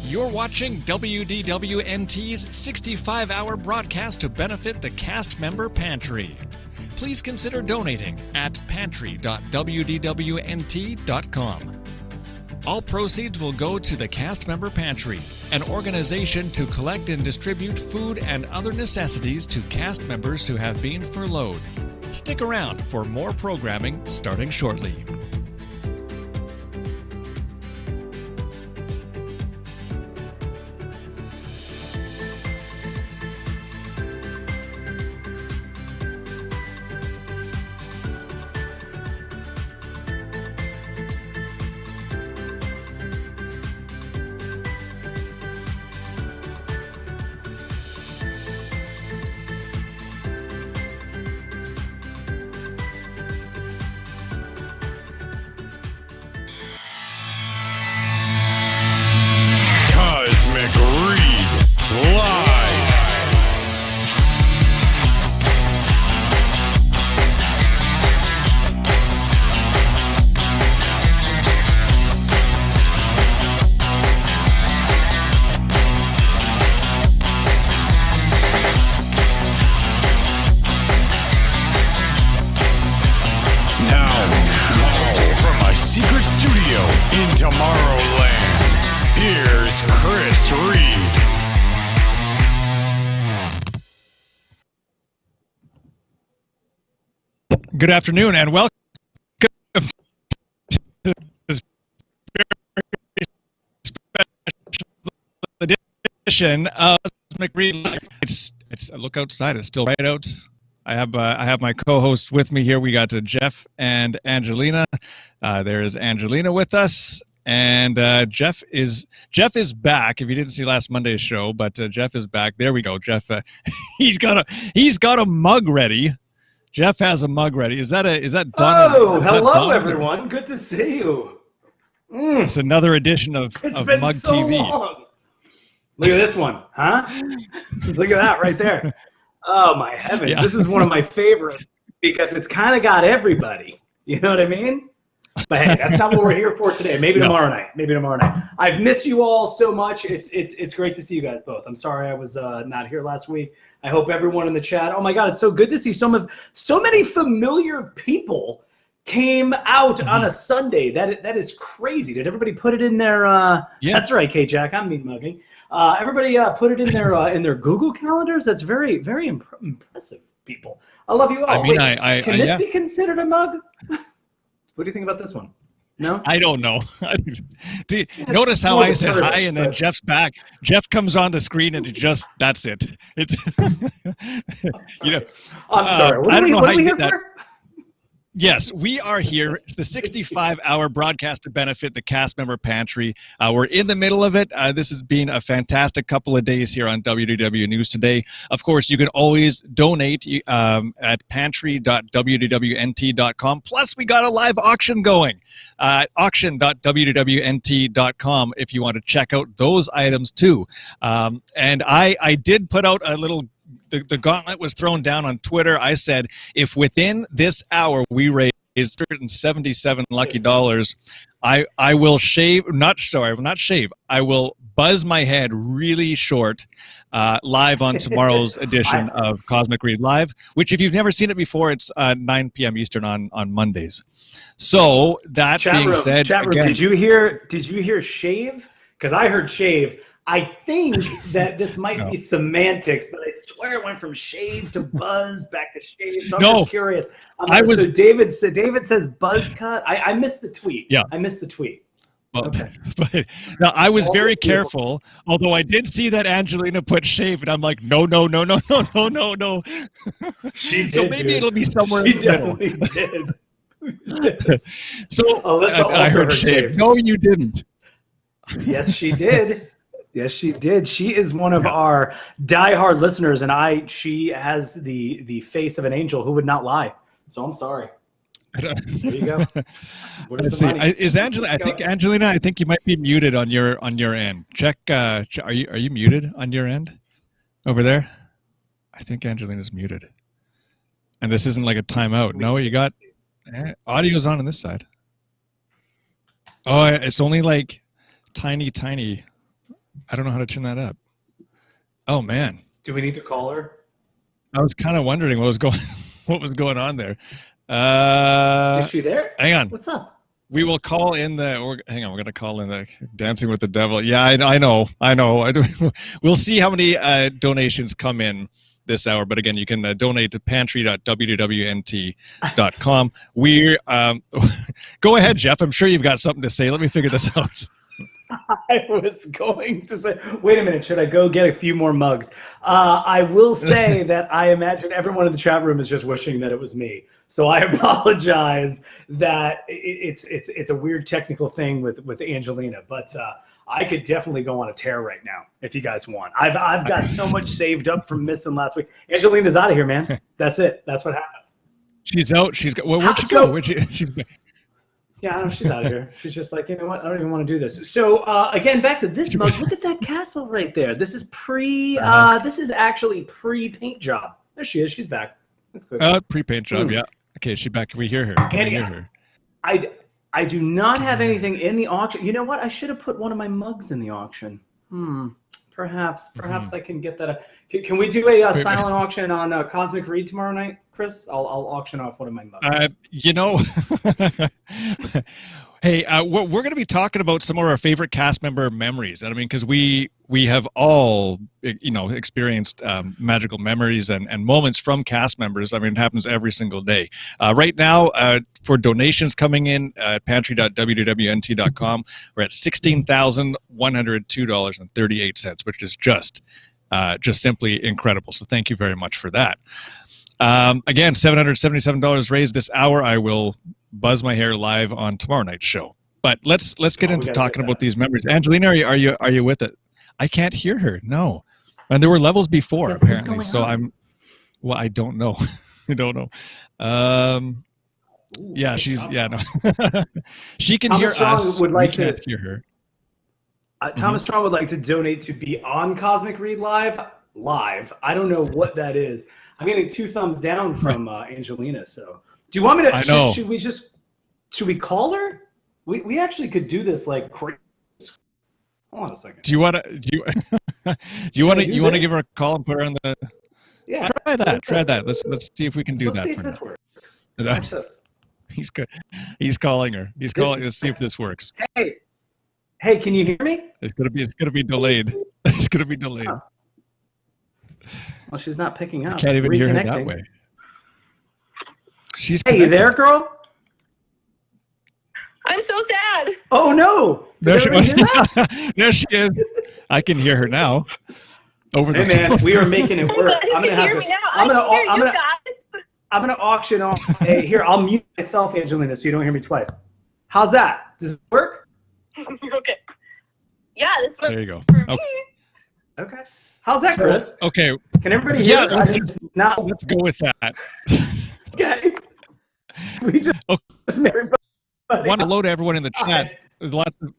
You're watching WDWNT's 65-hour broadcast to benefit the cast member Pantry. Please consider donating at pantry.wdwnt.com. All proceeds will go to the Cast Member Pantry, an organization to collect and distribute food and other necessities to cast members who have been furloughed. Stick around for more programming starting shortly. Good afternoon and welcome to this very special edition of Reid. Look outside; it's still right out. I have my co-hosts with me here. We got Jeff and Angelina. There's Angelina with us, and Jeff is back. If you didn't see last Monday's show, but Jeff is back. There we go, Jeff. He's got a mug ready. Jeff has a mug ready. Is that Don? Oh, hello everyone. Good to see you. It's another edition of Mug so TV. Long. Look at this one, huh? Look at that right there. Oh my heavens. Yeah. This is one of my favorites because it's kind of got everybody. You know what I mean? But hey, that's not what we're here for today. Maybe tomorrow night. I've missed you all so much. It's great to see you guys both. I'm sorry I was not here last week. I hope everyone in the chat. Oh my God, it's so good to see so many familiar people came out on a Sunday. That is crazy. Did everybody put it in their? Yeah. That's right, K-Jack. I'm meat mugging. Everybody put it in their Google calendars. That's very very impressive, people. I love you all. I mean, can this be considered a mug? What do you think about this one? No? I don't know. Notice how I said hi and then Jeff's back. Jeff comes on the screen and that's it. It's I'm sorry. What are we here for? Yes, we are here. It's the 65-hour broadcast to benefit the cast member Pantry. We're in the middle of it. This has been a fantastic couple of days here on WDW News Today. Of course, you can always donate at pantry.wdwnt.com. Plus, we got a live auction going at auction.wdwnt.com if you want to check out those items too. And I did put out a little... The gauntlet was thrown down on Twitter. I said, if within this hour we raise 177 lucky dollars, I will shave. I will buzz my head really short live on tomorrow's edition of Cosmic Reid Live, which if you've never seen it before, it's 9 p.m. Eastern on Mondays. So that being said, chat room, did you hear shave? Because I heard shave. I think that this might be semantics, but I swear it went from shave to buzz back to shave. So I'm just curious. So David says buzz cut. I missed the tweet. Yeah, I missed the tweet. Well, okay. But now I was very careful, although I did see that Angelina put shave, and I'm like, no. She did. So maybe it'll be somewhere. She definitely did. So I heard shave. No, you didn't. Yes, she did. Yes, she did. She is one of our diehard listeners, and she has the face of an angel who would not lie. So I'm sorry. There you go. Let's see. Is Angelina? I think you might be muted on your end. Check. Are you muted on your end over there? I think Angelina's muted. And this isn't like a timeout. No, you got audio's on this side. Oh, it's only like tiny. I don't know how to turn that up. Oh man. Do we need to call her? I was kind of wondering what was going on there. Is she there? Hang on. What's up? We will call in hang on, we're going to call in the Dancing with the Devil. Yeah, I know. We'll see how many donations come in this hour. But again, you can donate to pantry.wdwnt.com. Go ahead, Jeff. I'm sure you've got something to say. Let me figure this out. I was going to say, wait a minute, should I go get a few more mugs? I will say that I imagine everyone in the chat room is just wishing that it was me. So I apologize that it's a weird technical thing with Angelina, but I could definitely go on a tear right now if you guys want. I've got so much saved up from missing last week. Angelina's out of here, man. That's it. That's what happened. She's out. Where'd she go? Yeah, I know, she's out of here. She's just like, you know what? I don't even want to do this. So again, back to this mug. Look at that castle right there. This is this is actually pre-paint job. There she is. She's back. That's good. Pre-paint job. Yeah. Okay, is she back? Can we hear her? Can we hear her? I do not have anything in the auction. You know what? I should have put one of my mugs in the auction. Perhaps I can get that. Can we do a silent auction on Cosmic Reid tomorrow night, Chris? I'll auction off one of my mugs. Hey, we're going to be talking about some of our favorite cast member memories. I mean, because we have all, experienced magical memories and moments from cast members. I mean, it happens every single day. Right now, for donations coming in at pantry.wdwnt.com, we're at $16,102.38, which is just simply incredible. So thank you very much for that. Again, $777 raised this hour. I will buzz my hair live on tomorrow night's show. But let's get into talking about these memories. Angelina, are you with it? I can't hear her. No, and there were levels before apparently. So I don't know. I don't know. Yeah, no. She can hear us. Would like to hear her. Thomas Strong would like to donate to be on Cosmic Reid live. I don't know what that is. I'm getting 2 thumbs down from Angelina. So, do you want me to? I know. Should we call her? We actually could do this like crazy. Hold on a second. Do you want to give her a call and put her on the? Yeah. Try that. Let's see if we can do that. See if this works. Watch this. He's good. He's calling her. He's calling. Let's see if this works. Hey, can you hear me? It's gonna be delayed. It's gonna be delayed. Oh. Well, she's not picking up. I can't even hear her that way. She's. Hey, you there, girl? I'm so sad. Oh no! There she is. I can hear her now. Over the phone. Man, we are making it work. I'm gonna auction off. Hey, here, I'll mute myself, Angelina, so you don't hear me twice. How's that? Does it work? Okay. Yeah, this works. There you go. For me. Okay. How's that, Chris? Okay. Can everybody hear? Let's go with that. Okay. We just everybody. I want to load everyone in the chat. There's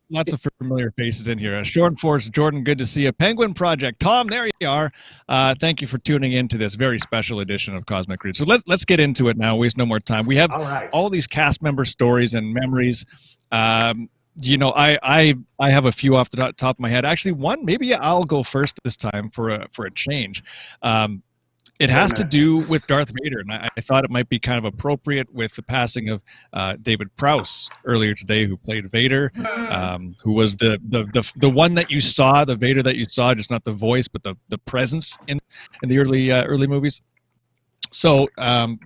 lots of familiar faces in here. Short Force, Jordan, good to see you. Penguin Project, Tom, there you are. Thank you for tuning in to this very special edition of Cosmic Reid. So let's get into it now. Waste no more time. We have all these cast member stories and memories. I have a few off the top of my head. Actually, one, maybe I'll go first this time for a change. It has to do with Darth Vader, and I thought it might be kind of appropriate with the passing of David Prowse earlier today, who played Vader, who was the one that you saw, the Vader that you saw, just not the voice, but the presence in the early movies. So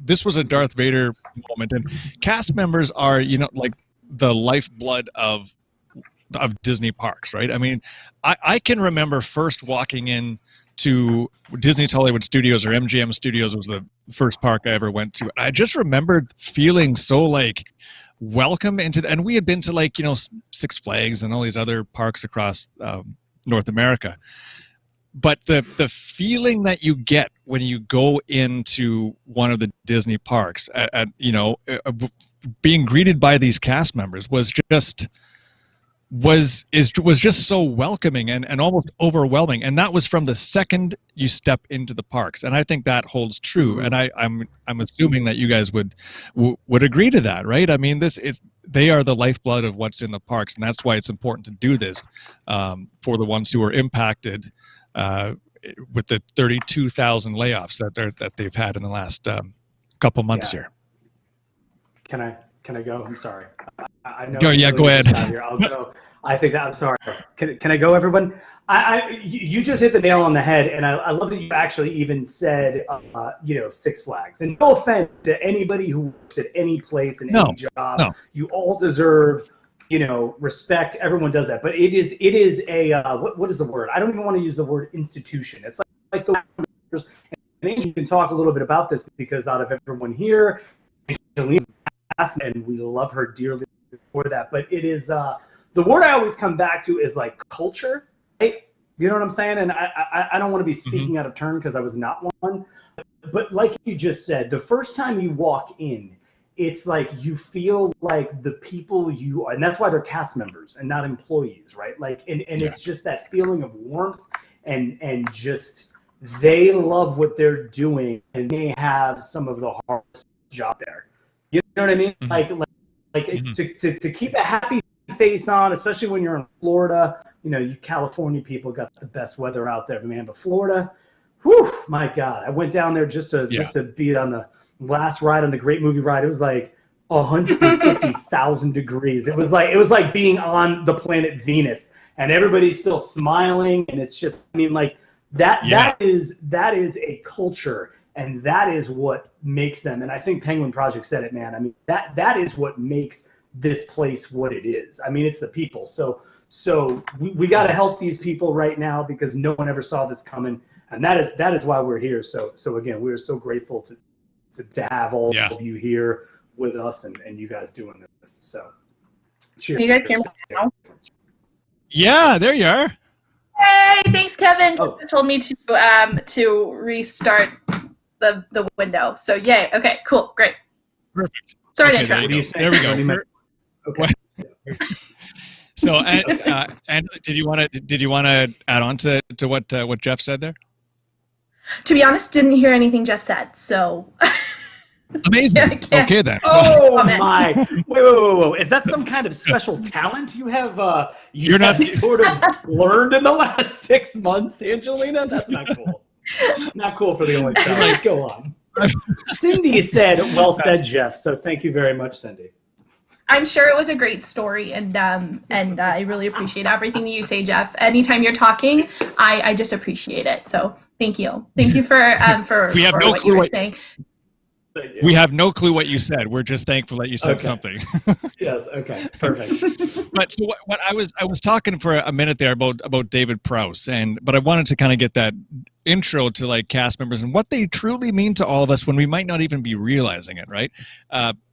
this was a Darth Vader moment, and cast members are like the lifeblood of Disney parks, right? I mean, I can remember first walking in to Disney's Hollywood Studios, or MGM Studios was the first park I ever went to. I just remembered feeling so like welcome into and we had been to Six Flags and all these other parks across North America. But the feeling that you get when you go into one of the Disney parks being greeted by these cast members was just was just so welcoming and almost overwhelming, and that was from the second you step into the parks, and I think that holds true. And I'm assuming that you guys would agree to that, right? I mean, they are the lifeblood of what's in the parks, and that's why it's important to do this for the ones who are impacted with the 32,000 layoffs that they've had in the last couple months here. Can I go? I'm sorry. I know. Go ahead. I'll go. I think that I'm sorry. Can I go, everyone? You just hit the nail on the head, and I love that you actually even said, Six Flags. And no offense to anybody who works at any place and any job. No. You all deserve, respect. Everyone does that, but it is a what is the word? I don't even want to use the word institution. It's like the and you can talk a little bit about this because out of everyone here, and we love her dearly for that. But it is the word I always come back to is like culture, right? You know what I'm saying? And I don't want to be speaking out of turn because I was not one. But like you just said, the first time you walk in, it's like you feel like the people you are, and that's why they're cast members and not employees, right? Like, and it's just that feeling of warmth and just they love what they're doing and they have some of the hardest job there. You know what I mean? To keep a happy face on, especially when you're in Florida. You California people got the best weather out there, man. But Florida, whew, my God! I went down there just to be on the last ride on the Great Movie Ride. It was like 150,000 degrees. It was like being on the planet Venus, and everybody's still smiling, and it's just, that is a culture. And that is what makes them, and I think Penguin Project said it, man. That is what makes this place what it is. It's the people. So we got to help these people right now because no one ever saw this coming, and that is why we're here. So again, we're so grateful to have all of you here with us and you guys doing this. So cheers. Can you guys hear me now? Yeah, there you are. Hey, thanks, Kevin. You told me to restart the window. So yay. Okay, cool, great. Perfect. Sorry to interrupt. There we go. Okay. So and did you want to add on to what Jeff said there? To be honest, didn't hear anything Jeff said. So amazing. Okay then. Oh my! Wait! Is that some kind of special talent you have? You're not sort of learned in the last 6 months, Angelina. That's not cool. Not cool for the only time. Go on. Cindy said, "Well said, Jeff." So thank you very much, Cindy. I'm sure it was a great story, and I really appreciate everything that you say, Jeff. Anytime you're talking, I just appreciate it. So thank you for what you were saying. We have no clue what you said. We're just thankful that you said something. Yes. Okay. Perfect. But so what I was talking for a minute there about David Prowse, but I wanted to kind of get that intro to like cast members and what they truly mean to all of us when we might not even be realizing it, right?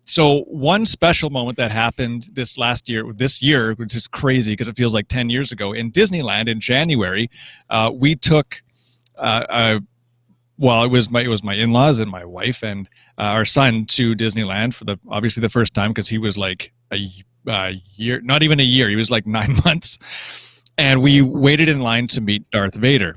So one special moment that happened this year, which is crazy because it feels like 10 years ago, in Disneyland in January, we took it was my in-laws and my wife and our son to Disneyland for obviously the first time because he was like a year, not even a year, he was like 9 months, and we waited in line to meet Darth Vader.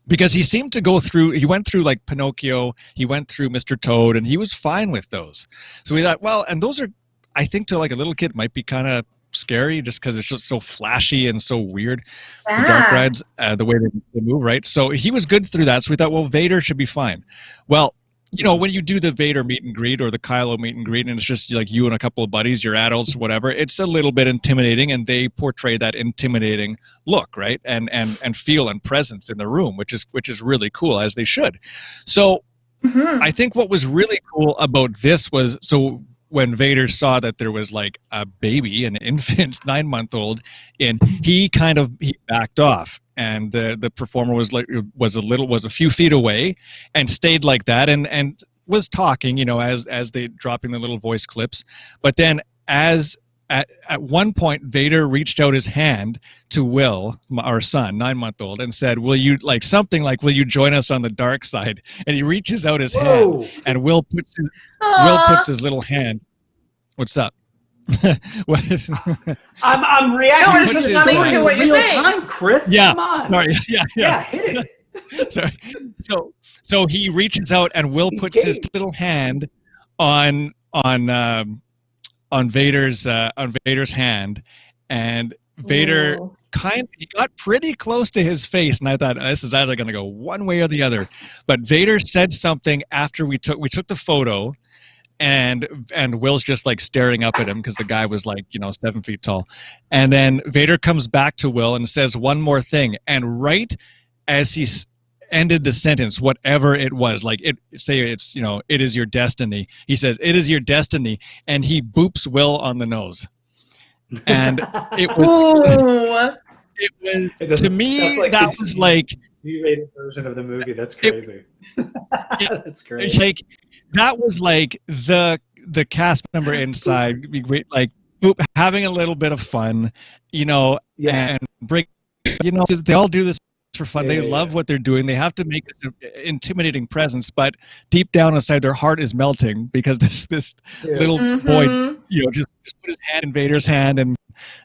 Because he seemed to he went through like Pinocchio, he went through Mr. Toad, and he was fine with those. So we thought, well, and those are, I think to like a little kid might be kind of scary just because it's just so flashy and so weird. The dark rides, the way they move, right? So he was good through that. So we thought, well, Vader should be fine. Well, when you do the Vader meet and greet or the Kylo meet and greet, and it's just like you and a couple of buddies, your adults, whatever, it's a little bit intimidating, and they portray that intimidating look, right? And feel and presence in the room, which is really cool, as they should. So I think what was really cool about this was, so when Vader saw that there was like a baby, an infant, 9-month-old, and he backed off, and the performer was a few feet away and stayed like that and was talking, as they dropping the little voice clips. But then at one point, Vader reached out his hand to Will, our son, 9-month-old, and said, will you join us on the dark side? And he reaches out his hand, and Will puts his little hand. What's up? I'm reacting. No, we're just responding to what you're saying. Time, Chris. Yeah. Come on. Sorry. Yeah, hit it. Sorry. So he reaches out and Will puts his little hand on Vader's hand, and Vader he got pretty close to his face, and I thought this is either going to go one way or the other. But Vader said something after we took the photo, and Will's just like staring up at him because the guy was like 7 feet tall, and then Vader comes back to Will and says one more thing, and right as he ended the sentence, whatever it was, like it is your destiny. He says, "It is your destiny," and he boops Will on the nose. And it was to me like that was like G-rated version of the movie. That's crazy. That's crazy. Like that was like the cast member inside, like boop, having a little bit of fun, and break. They all do this for fun. They love what they're doing. They have to make this intimidating presence, but deep down inside, their heart is melting because this little boy, just put his hand in Vader's hand and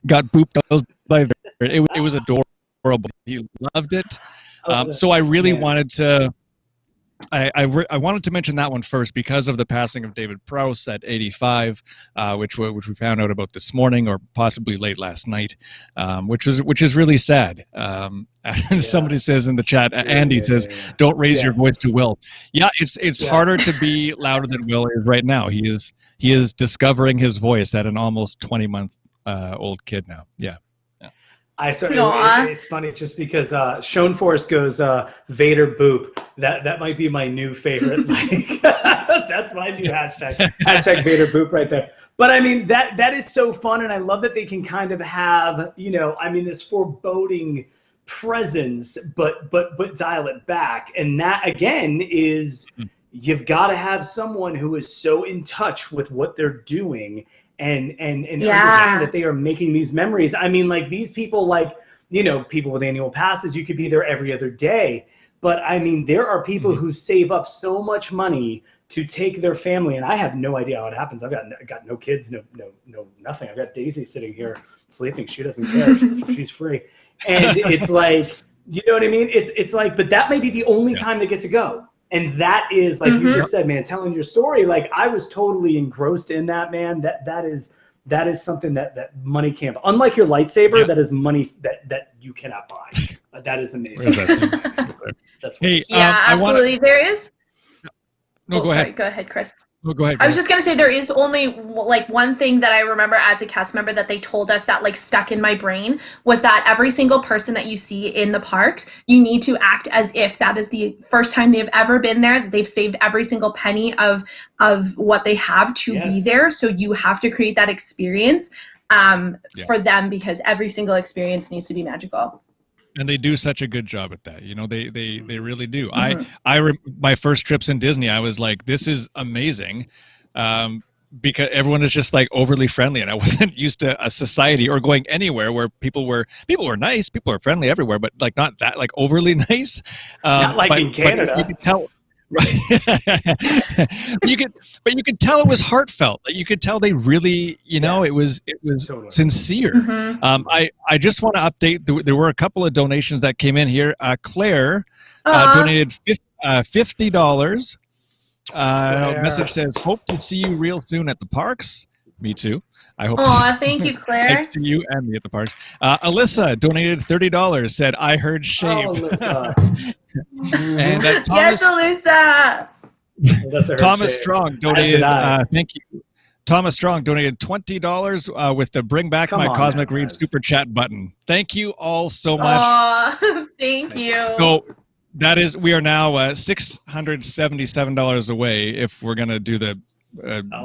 got booped by Vader. It was adorable. He loved it. So I really wanted to. I wanted to mention that one first because of the passing of David Prowse at 85, which we found out about this morning or possibly late last night, which is really sad. And somebody says in the chat, Andy says, "Don't raise your voice to Will." Yeah, it's harder to be louder than Will is right now. He is discovering his voice at an almost 20-month old kid now. Yeah. It's funny just because Sean Forrest goes Vader boop. That might be my new favorite. Like that's my new hashtag. Hashtag Vader boop right there. But I mean that is so fun, and I love that they can kind of have this foreboding presence, but dial it back. And that again is you've got to have someone who is so in touch with what they're doing. And understand that they are making these memories. I mean, like these people, people with annual passes, you could be there every other day. But I mean, there are people who save up so much money to take their family, and I have no idea how it happens. I've got no kids, no nothing. I've got Daisy sitting here sleeping. She doesn't care. She's free, and it's like, you know what I mean? It's like, but that may be the only time they get to go. And that is, like you just said, man, telling your story. Like I was totally engrossed in that, man. That is something that money can't. Unlike your lightsaber, that is money that you cannot buy. That is amazing. That's hey, absolutely. There is. No, go ahead. Sorry, go ahead, Chris. No, go ahead. I was just going to say there is only like one thing that I remember as a cast member that they told us that like stuck in my brain was that every single person that you see in the parks, you need to act as if that is the first time they've ever been there, that they've saved every single penny of what they have to be there. So you have to create that experience for them because every single experience needs to be magical. And they do such a good job at that. They really do. My first trips in Disney, I was like, this is amazing. Because everyone is just like overly friendly, and I wasn't used to a society or going anywhere where people were nice, people are friendly everywhere, but like not that like overly nice. Not like in Canada. You could tell. Right. you could tell it was heartfelt. Like you could tell they really, it was totally sincere. I just want to update. There were a couple of donations that came in here. Claire donated $50. Message says, "Hope to see you real soon at the parks." Me too. I hope. Thank you, Claire. To see you and me at the parks. Alyssa donated $30. Said, "I heard shave." Alyssa. And yes, Alyssa. Thomas Strong donated. Thank you. Thomas Strong donated $20 with the "Bring Back My Cosmic Reid" super chat button. Thank you all so much. Thank you. So we are now $677 away if we're gonna do the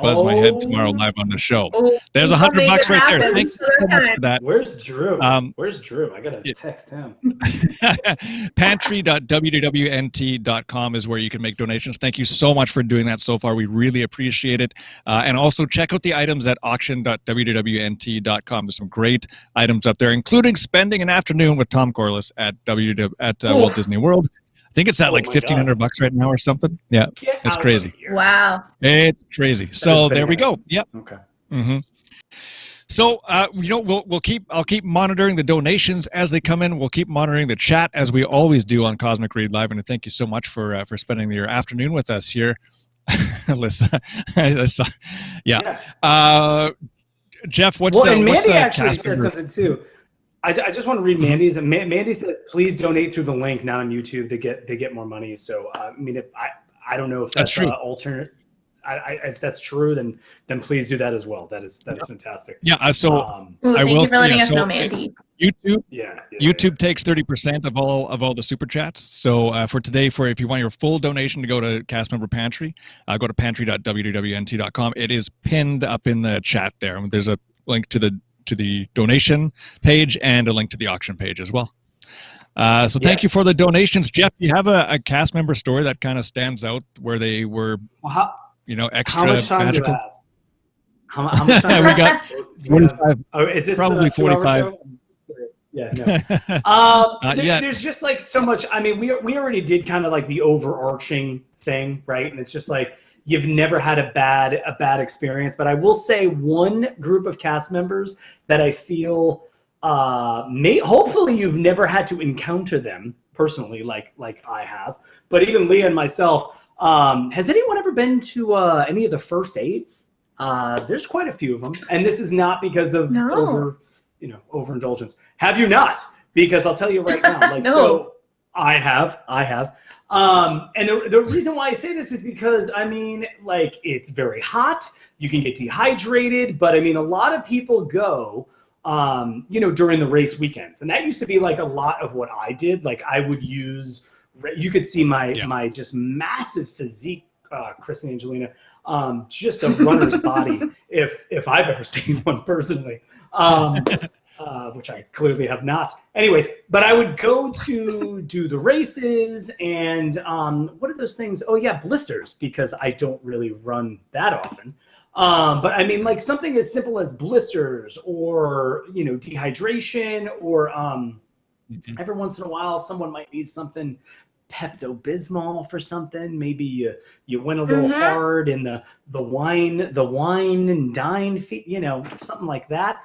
buzz my head tomorrow live on the show. There's $100 right there. Thanks so much for that. Where's Drew? Where's Drew? I gotta text him. Pantry.WDWNT.com is where you can make donations. Thank you so much for doing that so far. We really appreciate it. And also check out the items at auction.WDWNT.com. There's some great items up there, including spending an afternoon with Tom Corliss at Walt Disney World. I think it's at like $1,500 right now or something. Yeah, it's crazy. Wow. It's crazy. So there we go. Yep. Okay. So I'll keep monitoring the donations as they come in. We'll keep monitoring the chat as we always do on Cosmic Read Live. And thank you so much for spending your afternoon with us here, Alyssa. I saw, yeah. Jeff, what's and Mandy actually said something too. I just want to read Mandy's. And Mandy says, "Please donate through the link, not on YouTube. They get more money." So I mean, I don't know if that's true. Alternate. If that's true, then please do that as well. That is fantastic. Yeah. So thank you for letting us know, Mandy. YouTube takes 30% of all the super chats. So for today, if you want your full donation to go to cast member Pantry, go to pantry.wdwnt.com. It is pinned up in the chat there. There's a link to the donation page and a link to the auction page as well. So thank you for the donations, Jeff. You have a cast member story that kind of stands out where they were. Extra how much time magical. Do you have? How much time we got 45. Oh, is this probably 45? Yeah, no. There's just like so much. I mean, we already did kind of like the overarching thing, right? And it's just like you've never had a bad experience. But I will say one group of cast members that I feel hopefully you've never had to encounter them personally, like I have. But even Leah and myself. Has anyone ever been to any of the first aids? There's quite a few of them, and this is not because of overindulgence. Have you not? Because I'll tell you right now. So I have. And the reason why I say this is because I mean, like, it's very hot. You can get dehydrated, but I mean, a lot of people go, during the race weekends, and that used to be like a lot of what I did. Like I would use. You could see my just massive physique, Chris and Angelina, just a runner's body if I've ever seen one personally, which I clearly have not. Anyways, but I would go to do the races and what are those things? Oh yeah, blisters, because I don't really run that often. But I mean, like something as simple as blisters or dehydration or every once in a while someone might need something Pepto-Bismol for something. Maybe you went a little hard in the wine and dine something like that.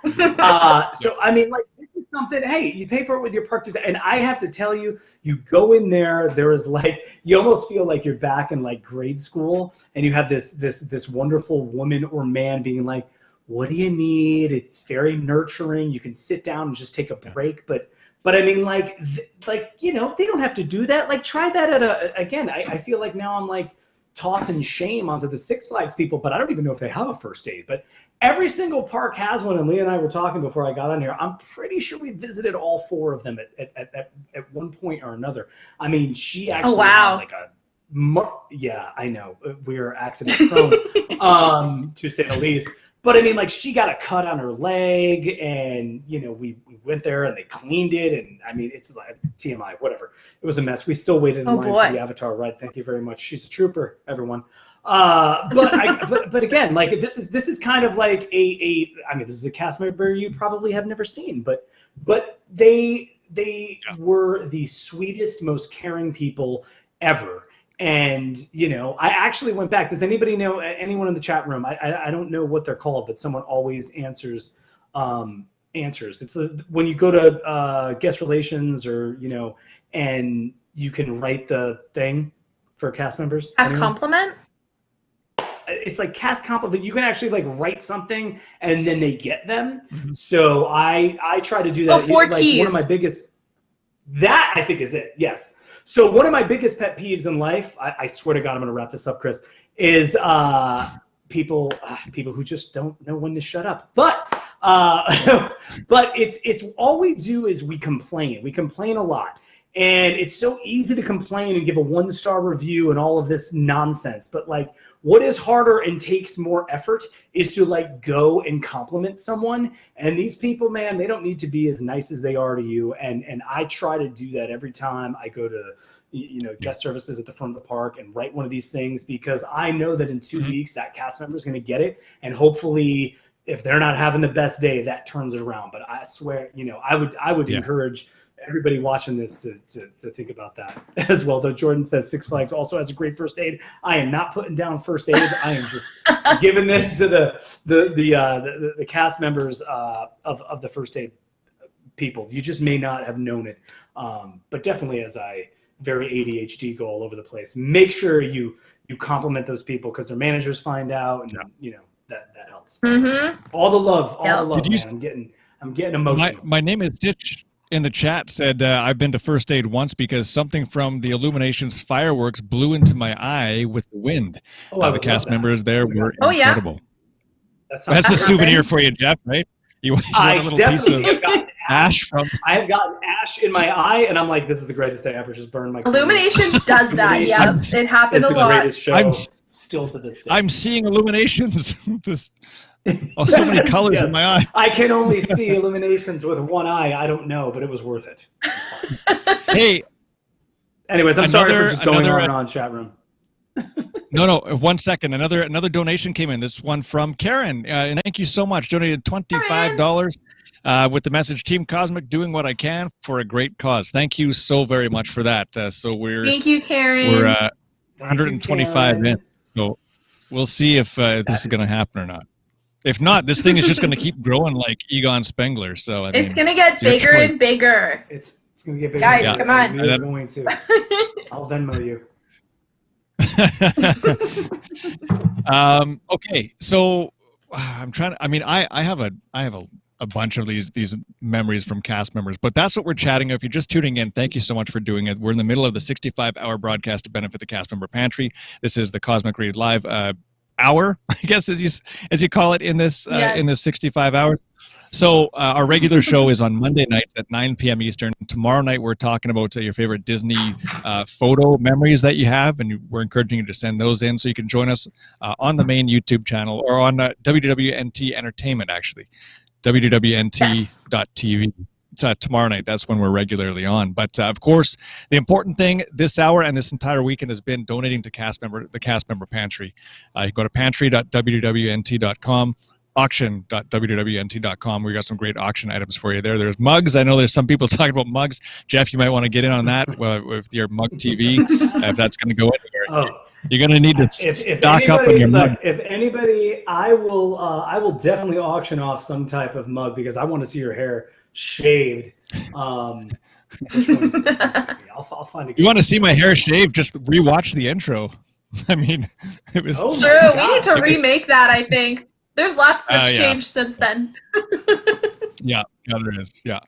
So I mean, like, this is something, hey, you pay for it with your park ticket. And I have to tell you, you go in there is like, you almost feel like you're back in like grade school and you have this wonderful woman or man being like, what do you need? It's very nurturing. You can sit down and just take a break, but I mean, like they don't have to do that. Like, try that I feel like now I'm like tossing shame onto the Six Flags people, but I don't even know if they have a first aid. But every single park has one, and Leah and I were talking before I got on here. I'm pretty sure we visited all four of them at one point or another. I mean, she actually had like I know. We're accident prone, to say the least. But I mean, like, she got a cut on her leg, and we went there and they cleaned it, and I mean, it's like TMI, whatever. It was a mess. We still waited in line for the Avatar ride. Thank you very much. She's a trooper, everyone. But again, like, this is kind of like I mean, this is a cast member you probably have never seen, but they were the sweetest, most caring people ever. And, I actually went back. Does anybody know, anyone in the chat room? I don't know what they're called, but someone always answers. It's when you go to guest relations or, and you can write the thing for cast members. Cast compliment? It's like cast compliment. You can actually like write something and then they get them. Mm-hmm. So I try to do that. 4 keys. One of my biggest, that I think is it. Yes. So one of my biggest pet peeves in life, I swear to God, I'm going to wrap this up, Chris, is people who just don't know when to shut up. But it's all we do is we complain. We complain a lot. And it's so easy to complain and give a 1-star review and all of this nonsense. But like, what is harder and takes more effort is to like go and compliment someone. And these people, man, they don't need to be as nice as they are to you. And I try to do that every time I go to, guest services at the front of the park and write one of these things, because I know that in 2 weeks that cast member is going to get it. And hopefully, if they're not having the best day, that turns it around. But I swear, I would encourage everybody watching this to think about that as well. Though Jordan says Six Flags also has a great first aid. I am not putting down first aid. I am just giving this to the cast members of the first aid people. You just may not have known it, but definitely as I very ADHD go all over the place. Make sure you compliment those people because their managers find out, and that helps. All the love, man. I'm getting emotional. My name is Stitch in the chat said I've been to first aid once because something from the Illuminations fireworks blew into my eye with the wind. The cast members there were incredible. That's a souvenir for you, Jeff, right? You want a little piece of ash from. I have gotten ash in my eye, and I'm like, this is the greatest day ever. Just burned my. Illuminations does that. Yeah, it happens a lot. Greatest show still to this day. I'm seeing Illuminations. So many colors in my eye. I can only see Illuminations with one eye. I don't know, but it was worth it. Hey. Anyways, I'm sorry for just going on and on, chat room. No, 1 second. Another donation came in. This one from Karen. And thank you so much. Donated $25 with the message, Team Cosmic doing what I can for a great cause. Thank you so very much for that. Thank you, Karen. We're 125 in. So we'll see if this is going to happen or not. If not, this thing is just going to keep growing like Egon Spengler. So it's going to get bigger and bigger. It's going to get bigger. Guys, come on. You're going to. I'll Venmo you. Okay, so I'm trying to. I mean, I have a bunch of these memories from cast members, but that's what we're chatting. If you're just tuning in, thank you so much for doing it. We're in the middle of the 65-hour broadcast to benefit the cast member pantry. This is the Cosmic Reid Live hour, I guess, as you call it in this 65 hours. So our regular show is on Monday nights at 9 p.m. Eastern. Tomorrow night we're talking about your favorite Disney photo memories that you have, and we're encouraging you to send those in so you can join us on the main YouTube channel or on WDWNT Entertainment, actually, WDWNT.tv. Tomorrow night, that's when we're regularly on. But of course, the important thing this hour and this entire weekend has been donating to the cast member pantry. You go to pantry.wdwnt.com, auction.wdwnt.com. We got some great auction items for you there. There's mugs. I know there's some people talking about mugs. Jeff, you might want to get in on that with your mug TV if that's going to go anywhere. You're going to need to stock up on your mug. If anybody, I will definitely auction off some type of mug because I want to see your hair shaved. I'll find it. You want to see my hair shaved? Just rewatch the intro. I mean, it was true. We need to remake that. I think there's lots that's changed since then. yeah, there is. Yeah.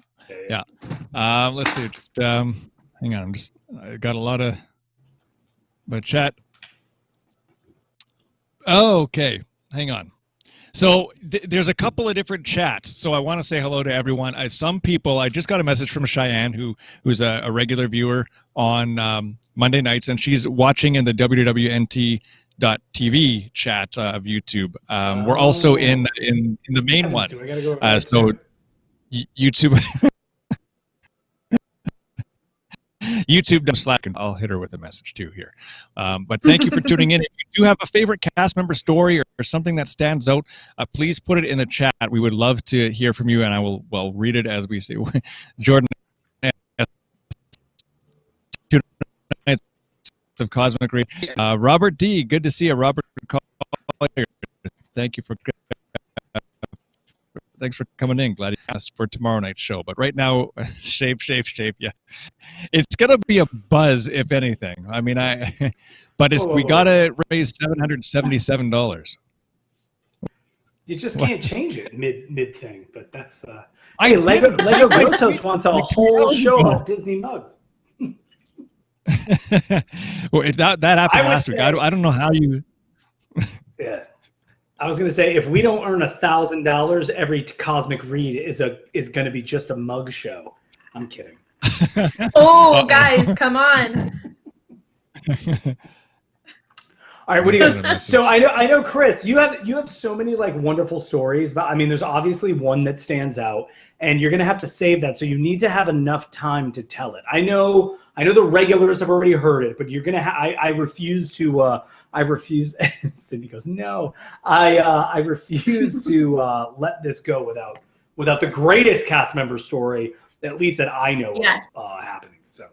Let's see. Just hang on. I got a lot of chat. Oh, okay. Hang on. So there's a couple of different chats. So I want to say hello to everyone. Some people, I just got a message from Cheyenne, who's a regular viewer on Monday nights, and she's watching in the WDWNT.tv chat of YouTube. We're also in the main one. So YouTube. YouTube.com/, and I'll hit her with a message too here. But thank you for tuning in. If you do have a favorite cast member story or something that stands out, please put it in the chat. We would love to hear from you, and I will read it as we see. Jordan of Cosmic Reid. Robert D, good to see you. Robert Collier, thank you for thanks for coming in. Glad you asked for tomorrow night's show. But right now, shave. Yeah, it's gonna be a buzz if anything. I mean, but we gotta raise $777. You just can't change it mid thing. But that's Lego Grotos wants a whole show on Disney mugs. Well, that happened last week. I don't know how you. Yeah. I was going to say, if we don't earn $1,000, every Cosmic Reid is going to be just a mug show. I'm kidding. Oh, guys, come on. All right, what do you got? So I know, Chris, you have so many like wonderful stories, but I mean, there's obviously one that stands out, and you're going to have to save that. So you need to have enough time to tell it. I know the regulars have already heard it, but you're going to. I refuse to. I refuse. Cindy goes, no. I refuse to let this go without the greatest cast member story at least that I know Yes. of happening. So.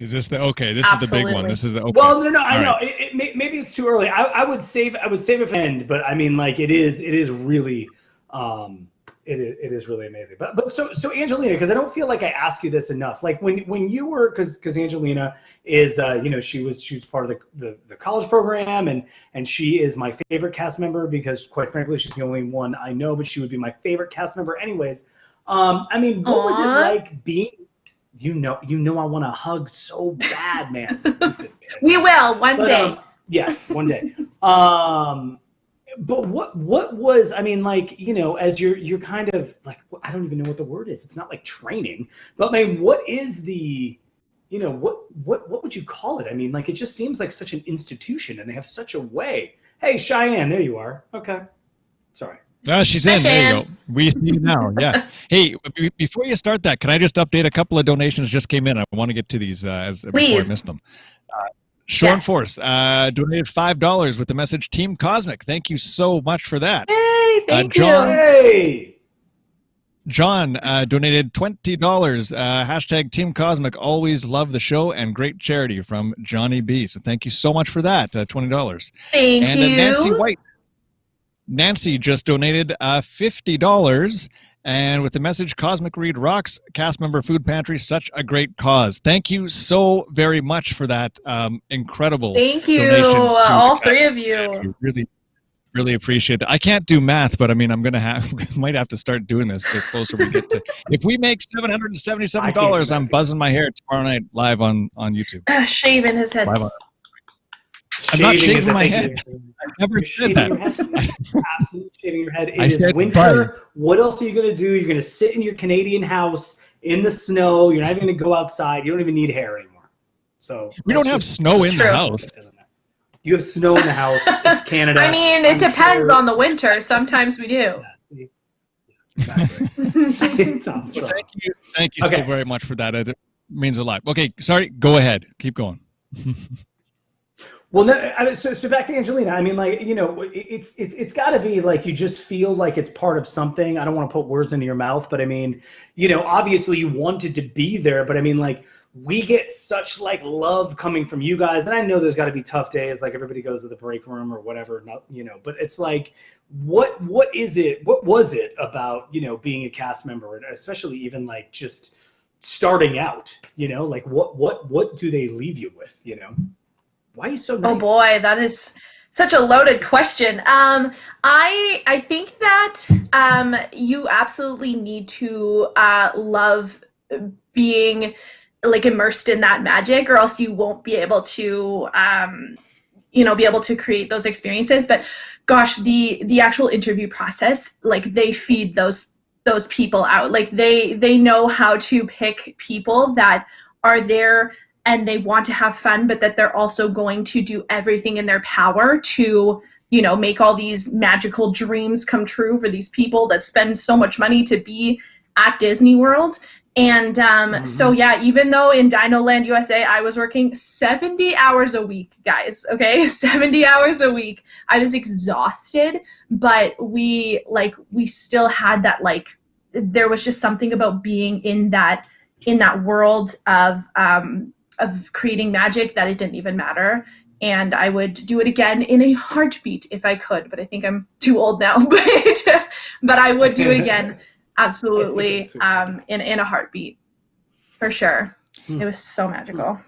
Is this the This is the big one. This is the Well, no, I know. Right. Maybe it's too early. I would save it for the end, but I mean, like it is really, it is really amazing. But so Angelina, because I don't feel like I asked you this enough. Like when you were, because Angelina is, she was part of the college program, and she is my favorite cast member because, quite frankly, she's the only one I know, but she would be my favorite cast member anyways. I mean, what was it like being? You know, I want to hug so bad, man. We will one day. Yes, one day. But what was? I mean, like, as you're kind of like, I don't even know what the word is. It's not like training, but I mean, what is the, what would you call it? I mean, like, it just seems like such an institution, and they have such a way. Hey, Cheyenne, there you are. Okay, sorry. Oh, she's in. There you go. We see you now. Yeah. Hey, before you start that, can I just update a couple of donations just came in? I want to get to these before I miss them. Shorn Force donated $5 with the message Team Cosmic. Thank you so much for that. Hey, thank John, you. Hey. John donated $20. Hashtag Team Cosmic. Always love the show and great charity from Johnny B. So thank you so much for that. $20. Thank and you. Nancy White. Nancy just donated $50, and with the message Cosmic Reid rocks, cast member Food Pantry, such a great cause. Thank you so very much for that incredible Thank you, donations to all three of you. Really appreciate that. I can't do math, but I mean, might have to start doing this the closer we get to. If we make $777, I'm buzzing my hair tomorrow night live on YouTube. Shaving his head. I'm not shaving my head. I never said that. Absolutely shaving your head. It is winter. What else are you going to do? You're going to sit in your Canadian house in the snow. You're not even going to go outside. You don't even need hair anymore. So we don't have snow in the house. You have snow in the house. It's Canada. I mean, it depends on the winter. Sometimes we do. Yes, exactly. Thank you so very much for that. It means a lot. Okay, sorry. Go ahead. Keep going. Well, no, so back to Angelina. I mean, like, it's got to be like you just feel like it's part of something. I don't want to put words into your mouth, but I mean, obviously you wanted to be there, but I mean, like, we get such like love coming from you guys, and I know there's got to be tough days, like everybody goes to the break room or whatever, but it's like, what is it? What was it about being a cast member, and especially even like just starting out? Like what do they leave you with? Why are you so nice? Oh boy, that is such a loaded question. I think that you absolutely need to love being like immersed in that magic, or else you won't be able to be able to create those experiences. But gosh, the actual interview process, like they feed those people out. Like they know how to pick people that are there and they want to have fun, but that they're also going to do everything in their power to, make all these magical dreams come true for these people that spend so much money to be at Disney World. And so, yeah, even though in Dino Land USA, I was working 70 hours a week, guys, okay? 70 hours a week. I was exhausted, but we still had that, like, there was just something about being in that world of creating magic that it didn't even matter. And I would do it again in a heartbeat if I could, but I think I'm too old now, but I would do it again. Absolutely. In a heartbeat, for sure. It was so magical.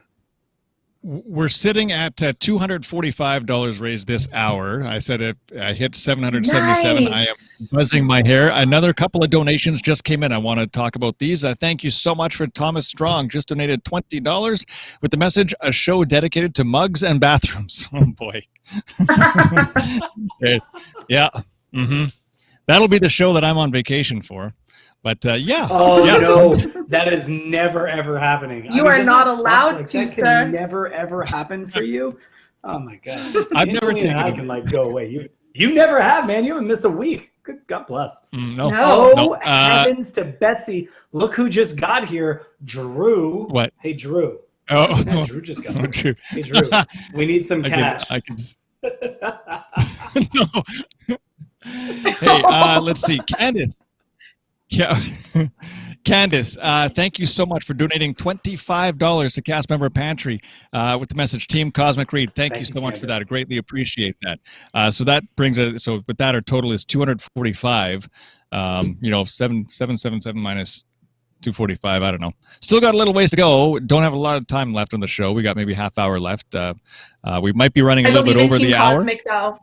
We're sitting at $245 raised this hour. I said if I hit 777, nice. I am buzzing my hair. Another couple of donations just came in. I want to talk about these. Thank you so much for Thomas Strong. Just donated $20 with the message, a show dedicated to mugs and bathrooms. Oh, boy. Yeah. That'll be the show that I'm on vacation for. But yeah. Oh, yeah, no, that is never, ever happening. You are not allowed to, that sir. Can never, ever happen for you. Oh, my God. I've never taken I can, like, go away. You never have, man. You haven't missed a week. Good God bless. No. Heavens to Betsy. Look who just got here. Drew. What? Hey, Drew. Oh, yeah, Drew just got here. Drew. Hey, Drew. We need some cash. I can no. Hey, let's see. Candace. Yeah. Candace, thank you so much for donating $25 to cast member Pantry with the message Team Cosmic Reid. Thank you so much for that. I greatly appreciate that. So that brings it. So with that, our total is 245. 777 minus 245. I don't know. Still got a little ways to go. Don't have a lot of time left on the show. We got maybe half hour left. We might be running a little bit over the hour. Cosmic, though.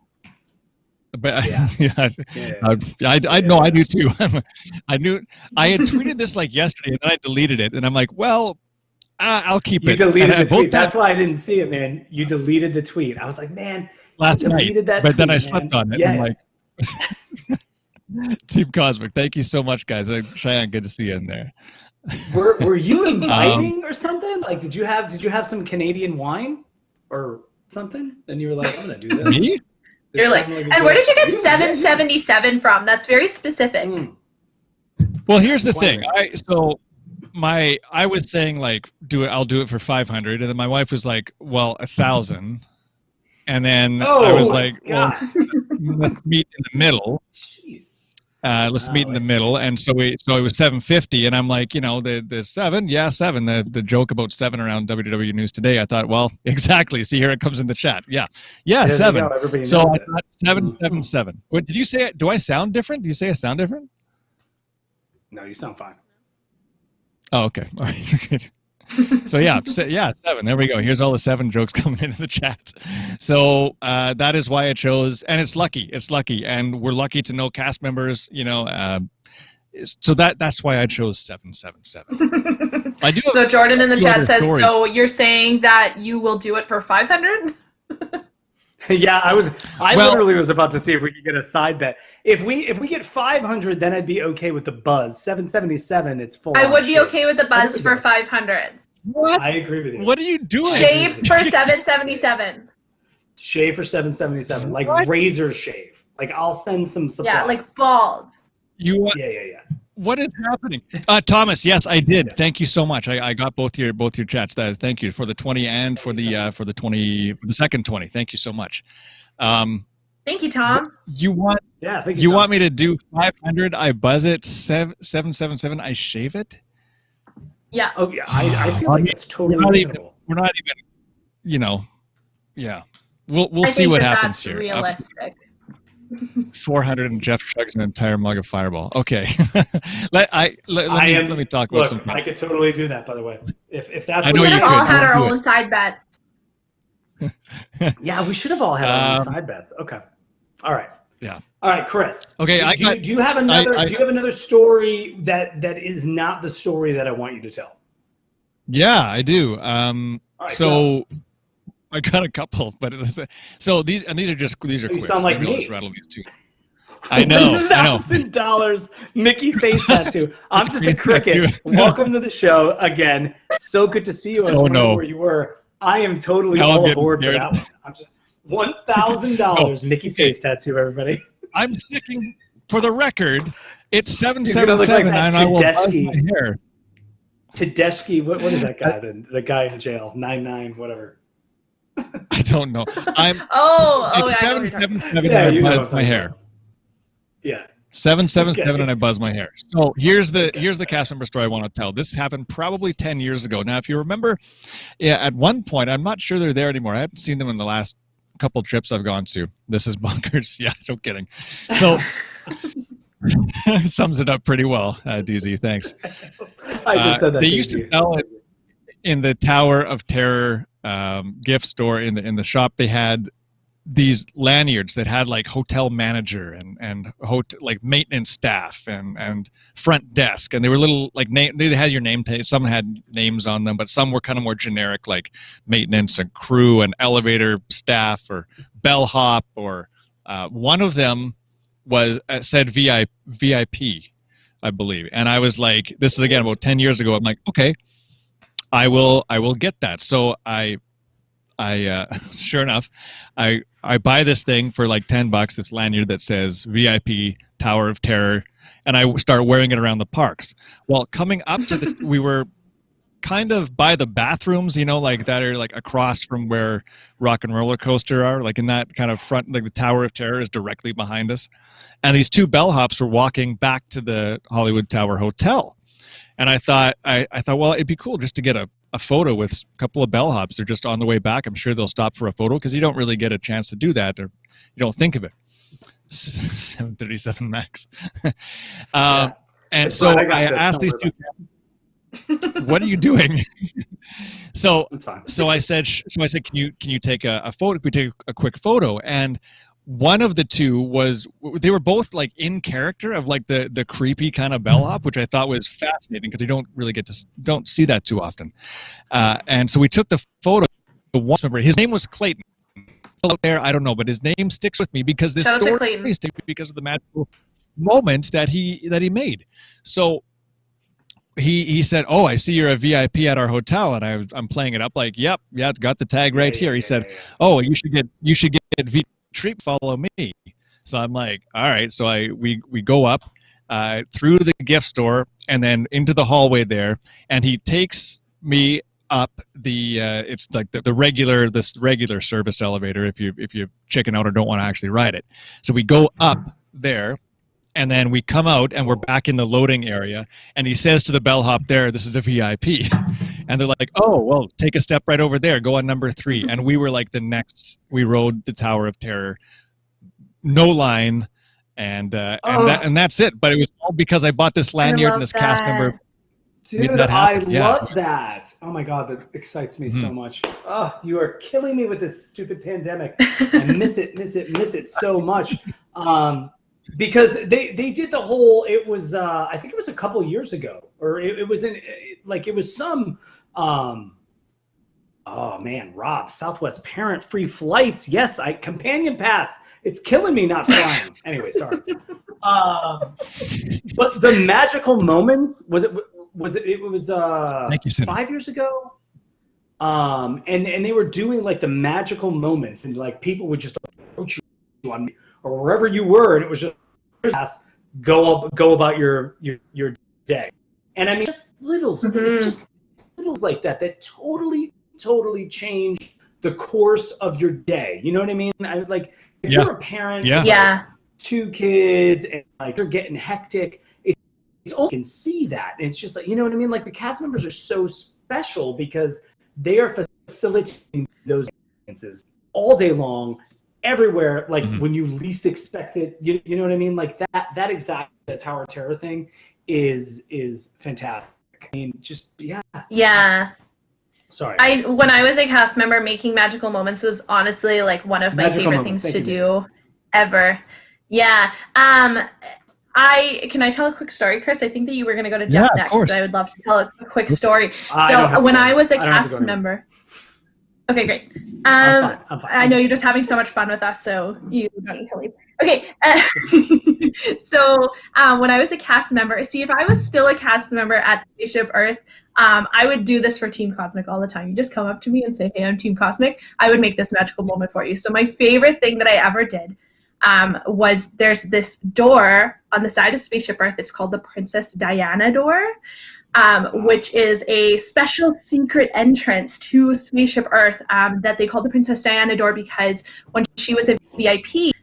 But I know I do too. I had tweeted this like yesterday, and then I deleted it, and I'm like, well, I'll keep it. You deleted the tweet. That's why I didn't see it, man. You deleted the tweet. I was like, man, last night. But then I slept on it. Yeah. And I'm like, Team Cosmic, thank you so much, guys. Cheyenne, good to see you in there. Were you inviting or something? Like, did you have some Canadian wine or something? And you were like, I'm gonna do this. Me? You're like, and where did you get 777 from? That's very specific. Well, here's the thing. I was saying like, I'll do it for 500, and then my wife was like, well, 1,000, and then I was like, well, let's meet in the middle. Let's meet in the middle, and so it was 750, and I'm like, the 7, 7. The joke about 7 around WDW News Today. I thought, well, exactly. See, here it comes in the chat. Yeah, 7. So I thought 777. What did you say? Do I sound different? Do you say I sound different? No, you sound fine. Oh, okay. All right. So 7. There we go. Here's all the 7 jokes coming into the chat. So that is why I chose, and it's lucky. It's lucky, and we're lucky to know cast members. So that's why I chose 777. I do. So Jordan in the chat says, so you're saying that you will do it for 500? Yeah, I literally was about to see if we could get a side bet. If we get 500, then I'd be okay with the buzz. 777, it's full. I would be okay with the buzz for 500. What? I agree with you. What are you doing? Shave for 777. Shave for 777, like razor shave. Like I'll send some supplies. Yeah, like bald. Yeah. What is happening? Thomas, yes, I did. Yeah. Thank you so much. I got both your chats. Thank you for the 20 and for the second 20. Thank you so much. Thank you, Tom. You want me to do 500? I buzz it. 777. I shave it. Yeah. Oh yeah. I feel like it's totally reasonable. We're not even. Yeah. We'll see what happens here. Realistic. 400 and Jeff chugs an entire mug of Fireball. Okay. let me talk about something. I could totally do that, by the way. If that's we should have all had our own side bets. Yeah, we should have all had our own side bets. Okay. All right. Yeah. All right, Chris. Okay. Do you have another story that is not the story that I want you to tell? Yeah, I do. Cool. I got a couple, but these are quick. You sound like me. I'll just rattle these two. I know. $1,000 Mickey face tattoo. I'm just a cricket. Welcome to the show again. So good to see you. I was wondering where you were. I am totally all aboard for that one. I'm just $1,000 Mickey face tattoo, everybody. I'm sticking for the record. It's 777, and I will buzz my hair. Tedeschi, what is that guy? The guy in jail, 99, whatever. I don't know. It's 777 and I buzz my hair. Yeah. 777 and I buzz my hair. So here's the cast member story I want to tell. This happened probably 10 years ago. Now, if you remember, at one point, I'm not sure they're there anymore. I haven't seen them in the last couple trips I've gone to. This is bonkers. Yeah, no kidding. So sums it up pretty well, DZ. Thanks. I just said that. They used to sell it in the Tower of Terror gift store in the shop. They had these lanyards that had like hotel manager and like maintenance staff and front desk, and they were little like they had your name tag. Some had names on them, but some were kind of more generic, like maintenance and crew and elevator staff or bellhop, or one of them was said VIP, I believe. And I was like, this is again about 10 years ago. I'm like, okay, I will get that. So I sure enough, I buy this thing for like $10, this lanyard that says VIP Tower of Terror, and I start wearing it around the parks. Well, coming up to this, we were kind of by the bathrooms, like that are like across from where Rock and Roller Coaster are, like in that kind of front, like the Tower of Terror is directly behind us. And these two bellhops were walking back to the Hollywood Tower Hotel. And I thought, well, it'd be cool just to get a photo with a couple of bellhops. They're just on the way back. I'm sure they'll stop for a photo because you don't really get a chance to do that, or you don't think of it. 737 Max. And so I asked these two, what are you doing? so I said, can you take a photo? We take a quick photo. And one of the two they were both like in character of like the creepy kind of bellhop, which I thought was fascinating because you don't really don't see that too often. And so we took the photo. Remember, his name was Clayton. Out there, I don't know, but his name sticks with me because this story sticks with me because of the magical moment that he made. So he said, "Oh, I see you're a VIP at our hotel," and I'm playing it up like, "Yep, yeah, got the tag right here." He said, "Oh, you should get VIP treat. Follow me." So I'm like, "All right." So we go up through the gift store and then into the hallway there, and he takes me up the it's like the regular service elevator if you chicken out or don't want to actually ride it. So we go up there, and then we come out and we're back in the loading area, and he says to the bellhop there, "This is a VIP." And they're like, "Oh, well, take a step right over there, go on number 3." And we were like we rode the Tower of Terror, no line, and that's it. But it was all because I bought this lanyard and this cast member. Dude, I love that. Oh my God, that excites me so much. Oh, you are killing me with this stupid pandemic. I miss it so much. Because they did the whole, it was, I think it was a couple years ago, or it was it was some, oh man, Rob, Southwest Parent free flights. Yes, companion pass. It's killing me not flying. Anyway, sorry. But the magical moments, it was 5 years ago, and they were doing like the magical moments, and like people would just approach you on or wherever you were, and it was just go about your day. And I mean, just little it's just little like that totally change the course of your day. You know what I mean? If you're a parent, with 2 kids, and like you're getting hectic. You can see that. It's just like, you know what I mean? Like the cast members are so special because they are facilitating those experiences all day long, everywhere. Like when you least expect it, you know what I mean? Like that exact Tower of Terror thing is fantastic. I mean, just yeah. Sorry. When I was a cast member, making magical moments was honestly like one of my favorite things to do ever. Yeah. Can I tell a quick story, Chris? I think that you were going to go to Jeff next, but I would love to tell a quick story. So when I was a cast member, okay, great. I'm fine. I know you're just having so much fun with us, so you don't need to leave. Okay, so when I was a cast member, if I was still a cast member at Spaceship Earth, I would do this for Team Cosmic all the time. You just come up to me and say, "Hey, I'm Team Cosmic." I would make this magical moment for you. So my favorite thing that I ever did was there's this door on the side of Spaceship Earth. It's called the Princess Diana door, which is a special secret entrance to Spaceship Earth that they called the Princess Diana door because when she was a VIP,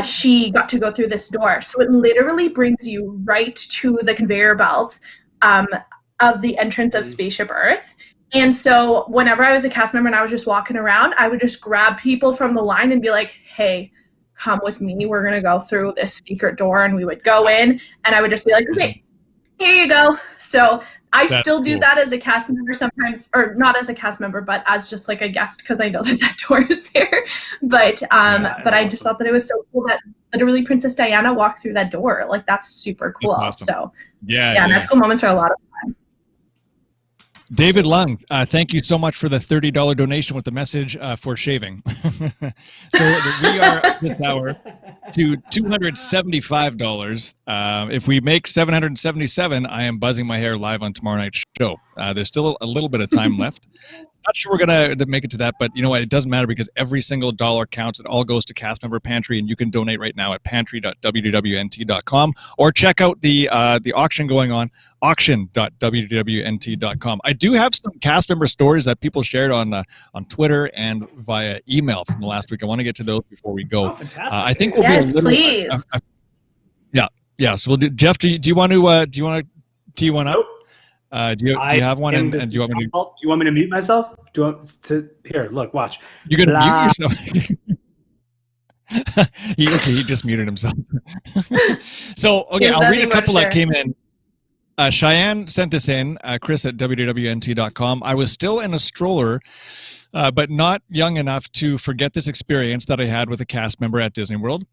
she got to go through this door. So it literally brings you right to the conveyor belt of the entrance of Spaceship Earth. And so whenever I was a cast member and I was just walking around, I would just grab people from the line and be like, "Hey, come with me. We're going to go through this secret door." And we would go in and I would just be like, "Okay, here you go." So That's still do that as a cast member sometimes, or not as a cast member, but as just like a guest, because I know that door is there. But I just thought that it was so cool that literally Princess Diana walked through that door. Like, that's super cool. Awesome. So magical moments are a lot of fun. David Lung, thank you so much for the $30 donation with the message for shaving. So we are this hour to $275. If we make $777, I am buzzing my hair live on tomorrow night's show. There's still a little bit of time left. Not sure we're going to make it to that, but you know what? It doesn't matter because every single dollar counts. It all goes to Cast Member Pantry, and you can donate right now at pantry.wdwnt.com or check out the auction going on, auction.wdwnt.com. I do have some cast member stories that people shared on Twitter and via email from the last week. I want to get to those before we go. Oh, fantastic. I think we'll be a little, please. Yeah. So we'll do. Jeff, do you want to tee one up? Nope. Do you have one? And do you want me to? Do you want me to mute myself? Do you want to? Here, look, watch. You're gonna mute yourself. he just muted himself. So okay, I'll read a couple that came in. Cheyenne sent this in, Chris at WDWNT.com. I was still in a stroller, but not young enough to forget this experience that I had with a cast member at Disney World.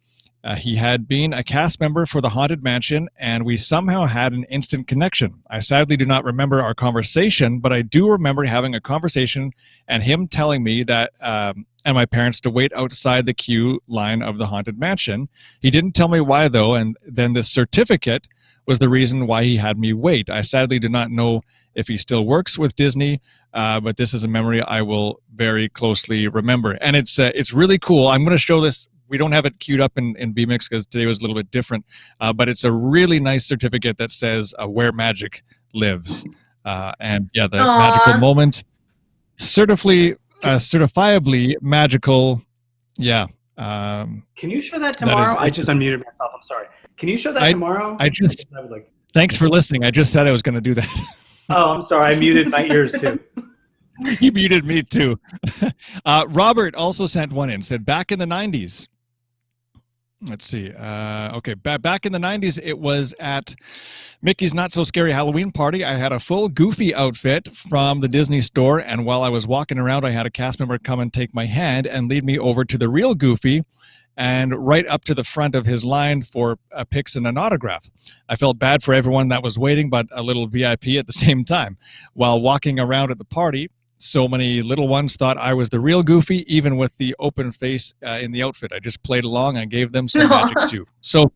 He had been a cast member for the Haunted Mansion, and we somehow had an instant connection. I sadly do not remember our conversation, but I do remember having a conversation and him telling me that, and my parents to wait outside the queue line of the Haunted Mansion. He didn't tell me why, though, and then the certificate was the reason why he had me wait. I sadly do not know if he still works with Disney, but this is a memory I will very closely remember. And it's really cool. I'm going to show this. We don't have it queued up in vMix because today was a little bit different, but it's a really nice certificate that says where magic lives. And yeah, the magical moment, certifiably magical. Yeah. Can you show that tomorrow? I just unmuted myself. I'm sorry. Can you show that tomorrow? Thanks for listening. I just said I was going to do that. Oh, I'm sorry. I muted my ears too. You muted me too. Robert also sent one in. Said back in the 90s. Let's see. Okay, back in the 90s, it was at Mickey's Not So Scary Halloween Party. I had a full Goofy outfit from the Disney store, and while I was walking around, I had a cast member come and take my hand and lead me over to the real Goofy and right up to the front of his line for a pics and an autograph. I felt bad for everyone that was waiting, but a little VIP at the same time. While walking around at the party, so many little ones thought I was the real Goofy, even with the open face in the outfit. I just played along. I gave them some magic too. So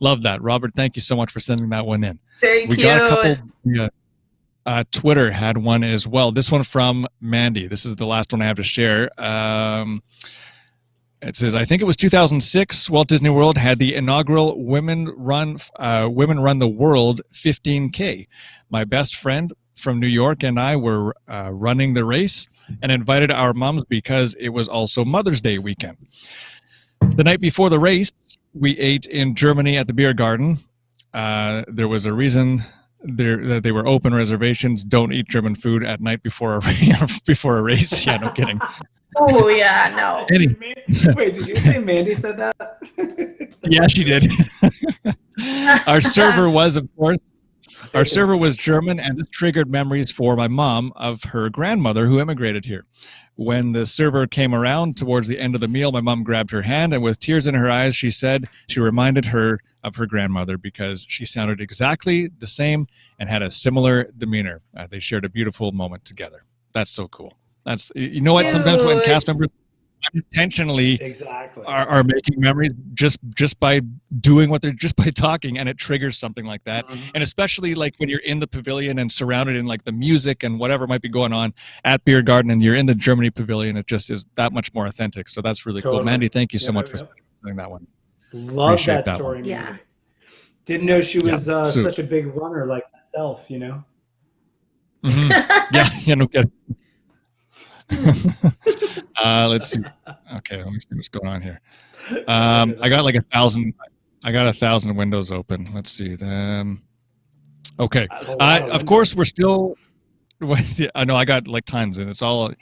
love that. Robert, thank you so much for sending that one in. Very cute. We got a couple. Twitter had one as well. This one from Mandy. This is the last one I have to share. It says, I think it was 2006, Walt Disney World had the inaugural Women Run the World 15K. My best friend from New York and I were running the race and invited our moms because it was also Mother's Day weekend. The night before the race, we ate in Germany at the beer garden. There was a reason that they were open reservations. Don't eat German food at night before a race. Yeah, no kidding. Oh, yeah, no. Wait, did you say Mandy said that? Yeah, she did. Our server was, of course, German, and this triggered memories for my mom of her grandmother who immigrated here. When the server came around towards the end of the meal, my mom grabbed her hand, and with tears in her eyes, she said she reminded her of her grandmother because she sounded exactly the same and had a similar demeanor. They shared a beautiful moment together. That's so cool. That's, you know what, sometimes when cast members unintentionally are making memories just by doing what they're just by talking, and it triggers something like that. And especially like when you're in the pavilion and surrounded in like the music and whatever might be going on at Beer Garden, and you're in the Germany pavilion, it just is that much more authentic. So that's really cool. Mandy, thank you so much for saying that one. Love Appreciate that story. Yeah. Didn't know she was such a big runner like myself, you know. Yeah, no kidding. Let's see. Okay, let me see what's going on here. I got like 1,000. I got 1,000 windows open. Let's see. Okay. Of course, we're still. I know I got like tons, and it's all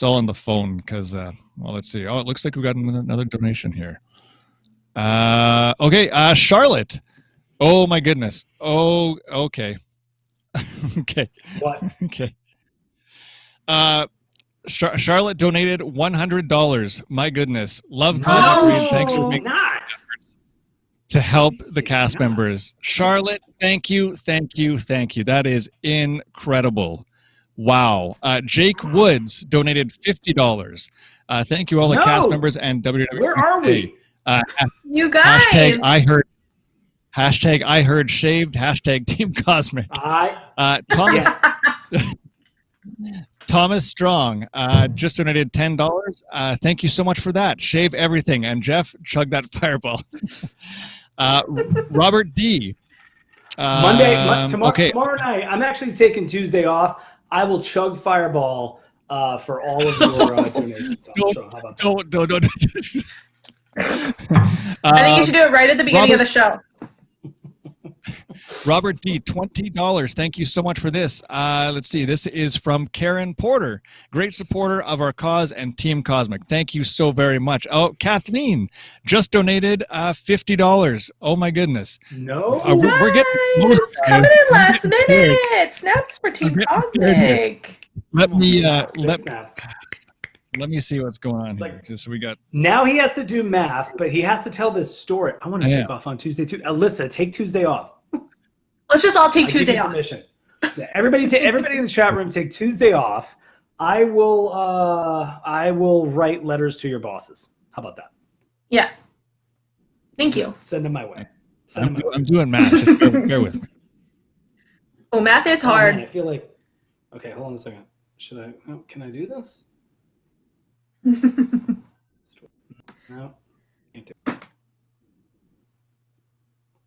on the phone because. Well, let's see. Oh, it looks like we got another donation here. Okay, Charlotte. Oh my goodness. Oh, okay. Okay. What? Okay. Charlotte donated $100. My goodness. Love Cosmic Reid. Thanks for making efforts to help the cast members. Charlotte, thank you. That is incredible. Wow. Jake Woods donated $50. Thank you all the cast members and WWNT. Where are we? You guys. Hashtag I heard shaved. Hashtag Team Cosmic. Thomas. Yes. Thomas Strong just donated $10. Thank you so much for that. Shave everything. And Jeff, chug that fireball. Robert D. Tomorrow night, I'm actually taking Tuesday off. I will chug fireball for all of your donations. Don't. I think you should do it right at the beginning of the show. Robert D, $20. Thank you so much for this. Let's see. This is from Karen Porter. Great supporter of our cause and Team Cosmic. Thank you so very much. Oh, Kathleen just donated $50. Oh my goodness. No. We're getting close. It's coming in last minute. Snaps for Team Cosmic. Let me see what's going on here. Just we got. Now he has to do math, but he has to tell this story. I want to take off on Tuesday too. Alyssa, take Tuesday off. Let's just all take Tuesday off. Everybody in the chat room take Tuesday off. I will write letters to your bosses. How about that? Yeah. Thank you. Send them my way. I'm doing math. Just bear with me. Oh, math is hard. Man, I feel like. Okay, hold on a second. Should I? Oh, can I do this? No. Can't do it.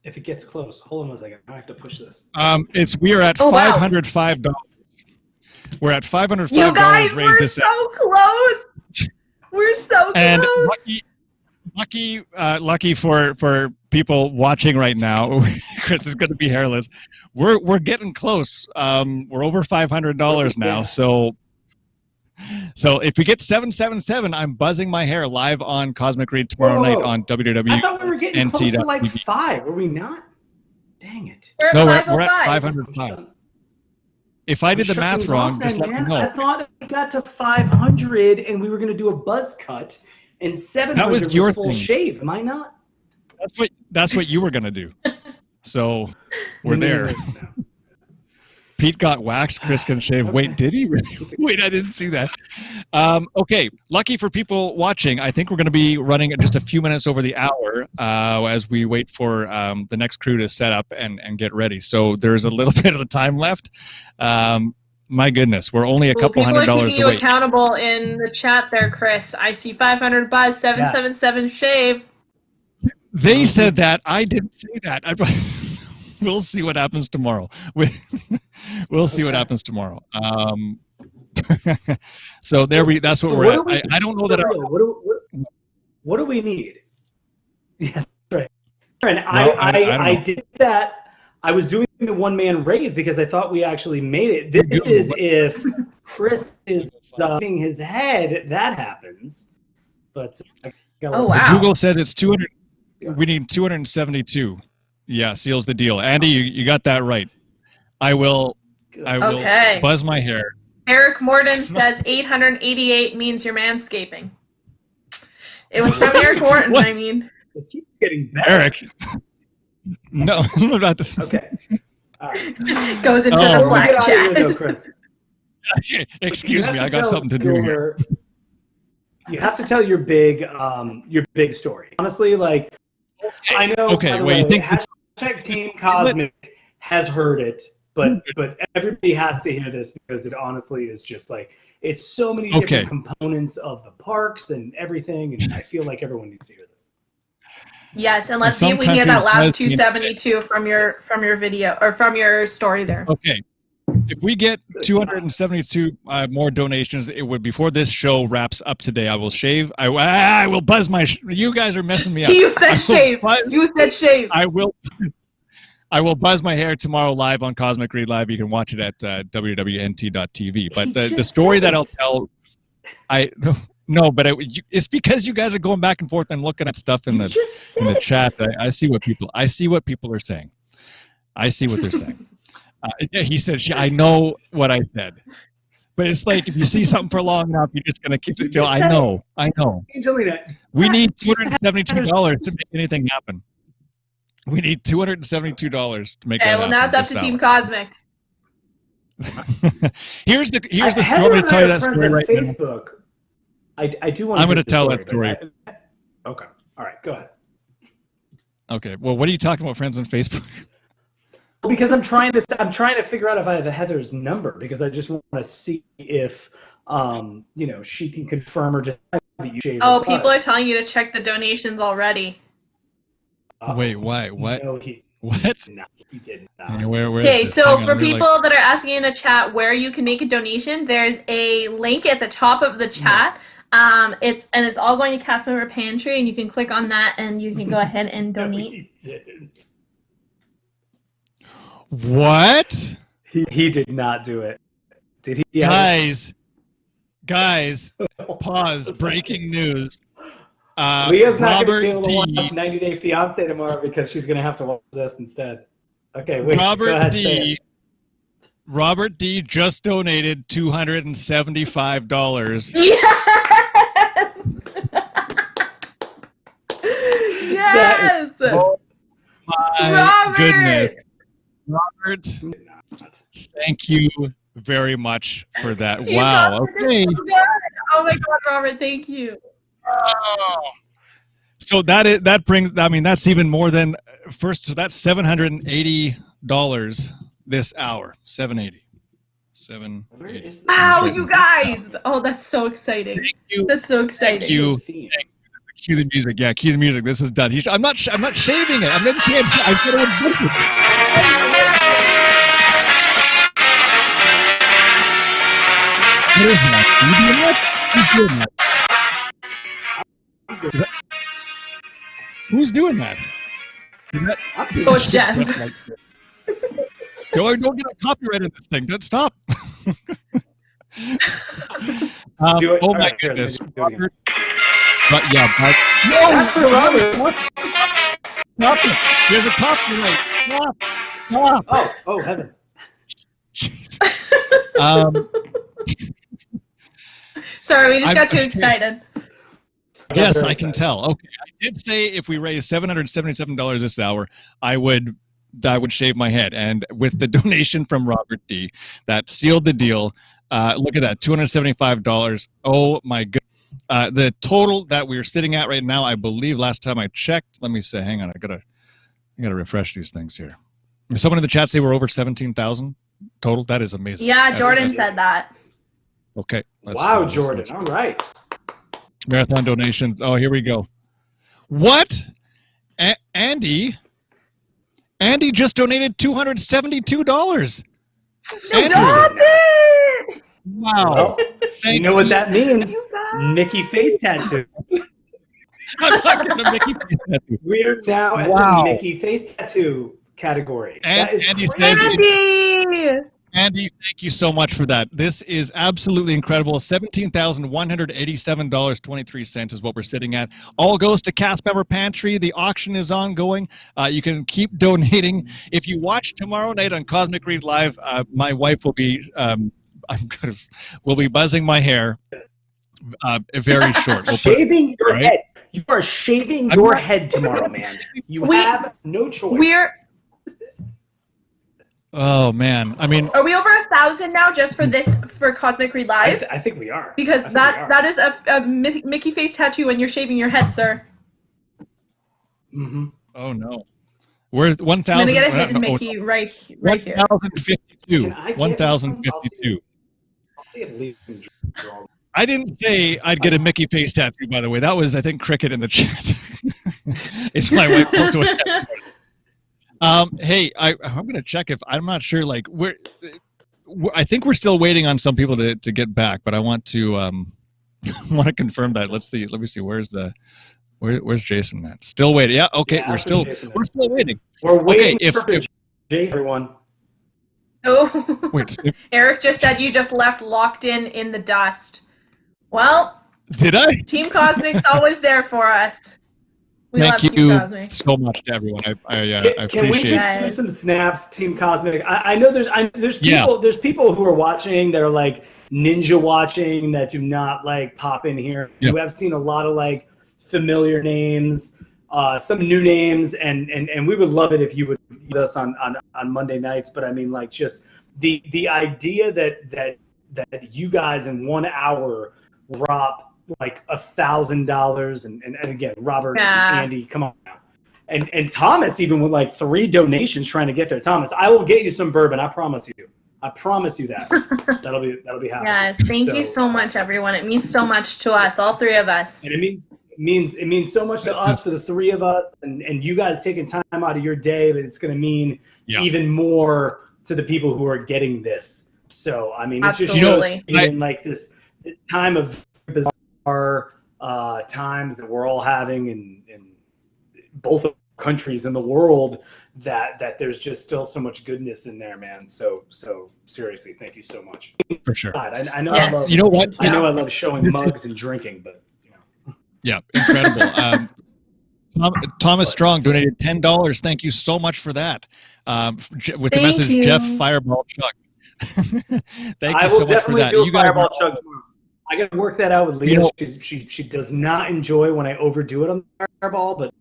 If it gets close, hold on a second. I have to push this. We are at $505. We're at $505. You guys, we're so close. We're so close. And lucky for people watching right now, Chris is going to be hairless. We're getting close. We're over $500 now. So if we get 777, I'm buzzing my hair live on Cosmic Reid tomorrow night on WDWNT. I thought we were getting close to like 5. Were we not? Dang it. We're at we're at 505. If I did the math wrong, just let me know. I thought we got to 500 and we were going to do a buzz cut, and 700 was your full shave. Am I not? That's what you were going to do. So we're there. Pete got waxed. Chris can shave. Okay. Wait, did he really? Wait, I didn't see that. Okay, lucky for people watching, I think we're going to be running just a few minutes over the hour as we wait for the next crew to set up and get ready. So there's a little bit of time left. My goodness, we're only a couple $100 away. People are keeping you accountable in the chat there, Chris. I see 500 buzz, 777 shave. They said that. I didn't say that. We'll see what happens tomorrow. We'll see what happens tomorrow. So that's what we're at. I don't know that. What do we need? Yeah, right. And I did that. I was doing the one-man rave because I thought we actually made it. This is if Chris is ducking his head, that happens. But wow. Google said it's 200. We need 272. Yeah, seals the deal. Andy, you got that right. I will buzz my hair. Eric Morton says 888 means you're manscaping. It was from Eric Morton, I mean. It keeps getting better. Eric. No, I'm about to. Okay. All right. Goes into the Slack chat. Though, Chris. Excuse me, I got something to do here. You have to tell your big story. Honestly, like, I know. Okay, well, you think hashtag Team Cosmic has heard it, but everybody has to hear this because it honestly is just like it's so many different components of the parks and everything, and I feel like everyone needs to hear this. Yes, and let's see if we can get that last 272 from your video or from your story there. Okay. If we get 272 more donations, it would before this show wraps up today. I will shave. I will buzz my. You guys are messing me up. You said shave. You said shave. I will buzz my hair tomorrow live on Cosmic Reid Live. You can watch it at WDWNT.tv. But the story that I'll tell, it's because you guys are going back and forth and looking at stuff in the chat. I see what people are saying. I see what they're saying. He said, I know what I said. But it's like, if you see something for long enough, you're just going to keep it. I know. Angelina. We need $272 to make anything happen. We need $272 to make that happen. Well, now it's up to Team Cosmic. Here's the story. I'm going to tell you that story right Facebook. Now. I do want to. I'm going to tell that story. Okay. All right. Go ahead. Okay. Well, what are you talking about, friends on Facebook? Because I'm trying to figure out if I have a Heather's number because I just want to see if she can confirm or just that you shave. Oh, people are telling you to check the donations already. Wait, why? What? No, what? No, he did not. Okay, so for people that are asking in the chat where you can make a donation, there's a link at the top of the chat. It's all going to Cast Member Pantry, and you can click on that and you can go ahead and donate. No, he didn't. What? He did not do it. Did he? Guys, pause. Breaking news. Leah's not going to be able to D. watch 90 Day Fiancé tomorrow because she's going to have to watch this instead. Okay, wait. Robert go ahead, D. say it. Robert D. just donated $275. Yes. Yes. Oh my Robert! goodness. Robert, thank you very much for that. Team Wow. Robert is Okay. so good. Oh my God, Robert, thank you. Oh. So that brings, I mean, that's even more than first. So that's $780 this hour. $780. Wow, you guys. Oh, that's so exciting. Thank you. That's so exciting. Thank you. Cue the music. Yeah, cue the music. This is done. I'm not shaving it. I'm just saying. I said I'm done. What is that? You doing that? Who's doing that? Oh, it's Jeff. Don't get a copyright in this thing. Don't stop. Oh my goodness. Robert. But yeah, That's for Robert. Stop it. There's a copyright. Stop. Oh, heavens. Jeez. Sorry, we just got too excited. Yes, I can tell. Okay, I did say if we raise $777 this hour, I would shave my head. And with the donation from Robert D, that sealed the deal. Look at that, $275. Oh my goodness. The total that we're sitting at right now, I believe last time I checked, let me say, hang on, I gotta refresh these things here. Someone in the chat say we're over 17,000 total. That is amazing. Yeah, Jordan said that. Okay. Wow, Jordan. All right. Marathon donations. Oh, here we go. What? Andy just donated $272. Stop it! Wow. You know what that means? Mickey face tattoo. I'm not going to Mickey face tattoo. We're now at the Mickey face tattoo category. Andy says, Andy, thank you so much for that. This is absolutely incredible. $17,187.23 is what we're sitting at. All goes to cast member Pantry. The auction is ongoing. You can keep donating. If you watch tomorrow night on Cosmic Reid Live, my wife will be will be buzzing my hair. Very short. Shaving your head. You are shaving your head tomorrow, man. You have no choice. Oh man, I mean, are we over 1,000 now just for Cosmic Reid Live? I think we are. Because that is a Mickey face tattoo when you're shaving your head, sir. Mm-hmm. Oh no, we're 1,000. I'm gonna get a hidden Mickey right here. 1,052. 1,052. I'll see if Lee can draw. I didn't say I'd get a Mickey face tattoo, by the way. That was, I think, Cricket in the chat. It's my wife. Hey, I'm going to check if I'm not sure. Like, I think we're still waiting on some people to get back, but I want to confirm that. Let me see. Where's Jason at? Still waiting. Yeah. Okay. Yeah, we're still waiting. We're waiting for Jason, everyone. Oh. Wait. Eric just said you just left locked in the dust. Well. Did I? Team Cosmic's always there for us. Thank you so much to everyone. I appreciate it. Can we just do some snaps, Team Cosmic? I know there's people who are watching that are like ninja watching that do not like pop in here. Yeah. Who have seen a lot of like familiar names, some new names, and we would love it if you would with us on Monday nights. But I mean, like, just the idea that you guys in 1 hour drop like $1,000 and again, Robert and Andy, come on now. And Thomas even with like 3 donations trying to get there. Thomas, I will get you some bourbon, I promise you. I promise you that. That'll be happening. Yes, thank you so much, everyone. It means so much to us, all 3 of us. And it means so much to us for the 3 of us and you guys taking time out of your day, but it's gonna mean even more to the people who are getting this. So I mean, it just shows even like this time of bizarre times that we're all having, and both of countries in the world that there's just still so much goodness in there, man. So seriously, thank you so much. For sure. I know. Yes. I love, You know what? I know I love showing mugs and drinking, but Yeah, incredible. Thomas Strong donated $10. Thank you so much for that. With the Thank message, you. Jeff Fireball Chuck. Thank I you will so much for definitely that. do a You guys fireball are- chug tomorrow. I got to work that out with Leah. You know- she does not enjoy when I overdo it on the fireball, but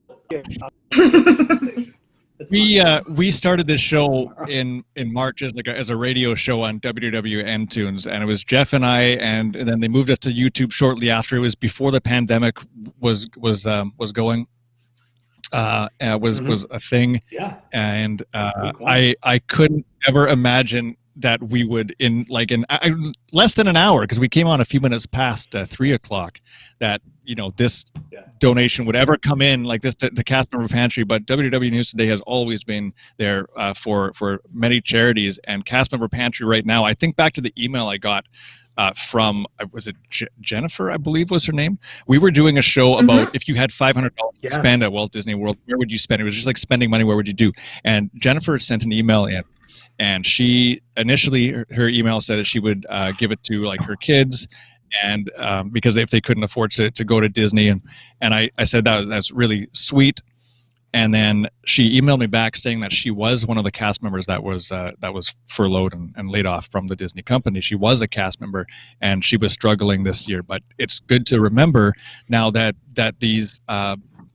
yeah, we started this show in March as a radio show on WDWN Tunes, and it was Jeff and I, and then they moved us to YouTube shortly after. It was before the pandemic was going. Was a thing. Yeah. And I couldn't ever imagine that we would in less than an hour, because we came on a few minutes past 3 o'clock, that this donation would ever come in like this to the cast member Pantry. But WDW News Today has always been there for many charities, and cast member Pantry right now. I think back to the email I got from, was it Jennifer, I believe was her name. We were doing a show about if you had $500 to spend at Walt Disney World, where would you spend? It was just like spending money, where would you do? And Jennifer sent an email in, and she initially, her email said that she would give it to like her kids, and because if they couldn't afford to go to Disney, and I said that's really sweet. And then she emailed me back saying that she was one of the cast members that was furloughed and laid off from the Disney company. She was a cast member, and she was struggling this year. But it's good to remember now that these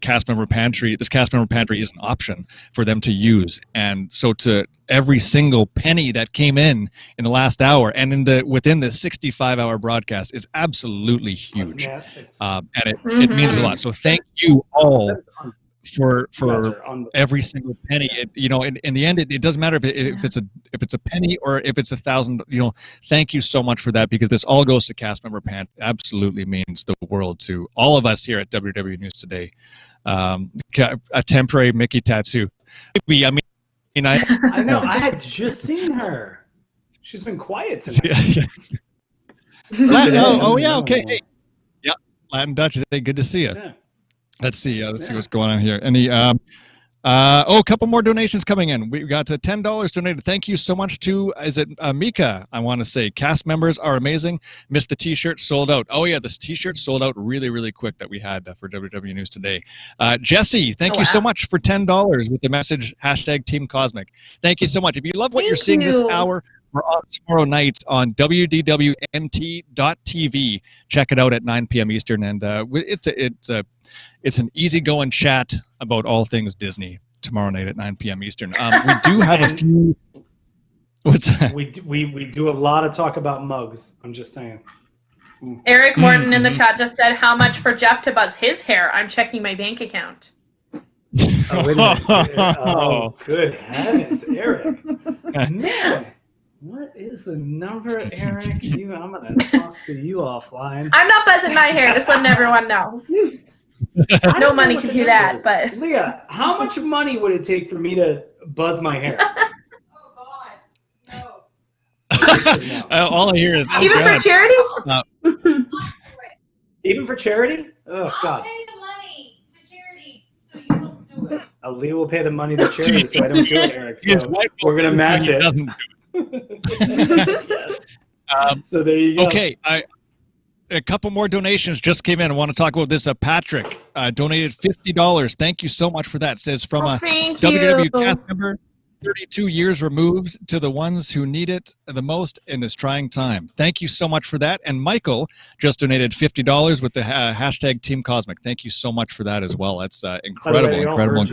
cast member pantry is an option for them to use. And so to every single penny that came in the last hour and within the 65-hour broadcast is absolutely huge, and it means a lot. So thank you all for every single penny. In the end, it doesn't matter if it's a penny or if it's 1,000. Thank you so much for that, because this all goes to cast member Pant. Absolutely means the world to all of us here at WW News Today. A temporary Mickey tattoo. I know. I had just seen her. She's been quiet tonight. Okay. Hey. Yeah, Latin Dutch today. Good to see you. Yeah. Let's see what's going on here. Any a couple more donations coming in. We got $10 donated. Thank you so much to, is it Mika? I want to say cast members are amazing. Missed the t-shirt, sold out. Oh yeah, this t-shirt sold out really, really quick that we had for WW News Today. Jesse, thank you so much for $10 with the message #Team Cosmic. Thank you so much. If you love what you're seeing this hour, we're on tomorrow night on WDWNT.tv. Check it out at 9 p.m. Eastern, and it's an easygoing chat about all things Disney tomorrow night at 9 p.m. Eastern. We do have a few. What's that? We do a lot of talk about mugs. I'm just saying. Eric Morton in the chat just said, "How much for Jeff to buzz his hair? I'm checking my bank account." Oh, wait a minute. Oh, good heavens, Eric! Man. What is the number, Eric? I'm going to talk to you offline. I'm not buzzing my hair, just letting everyone know. No money can do that, but... Leah, how much money would it take for me to buzz my hair? Oh, God. No. All I hear is... Even for charity? Even for charity? Oh, God. I'll pay the money to charity so you don't do it. Leah will pay the money to charity so I don't do it, Eric. So we're going to match it. So there you go. Okay, a couple more donations just came in. I want to talk about this. Patrick donated $50. Thank you so much for that. It says from a WW cast member, 32 years removed, to the ones who need it the most in this trying time. Thank you so much for that. And Michael just donated $50 with the Team Cosmic. Thank you so much for that as well. That's incredible, incredible.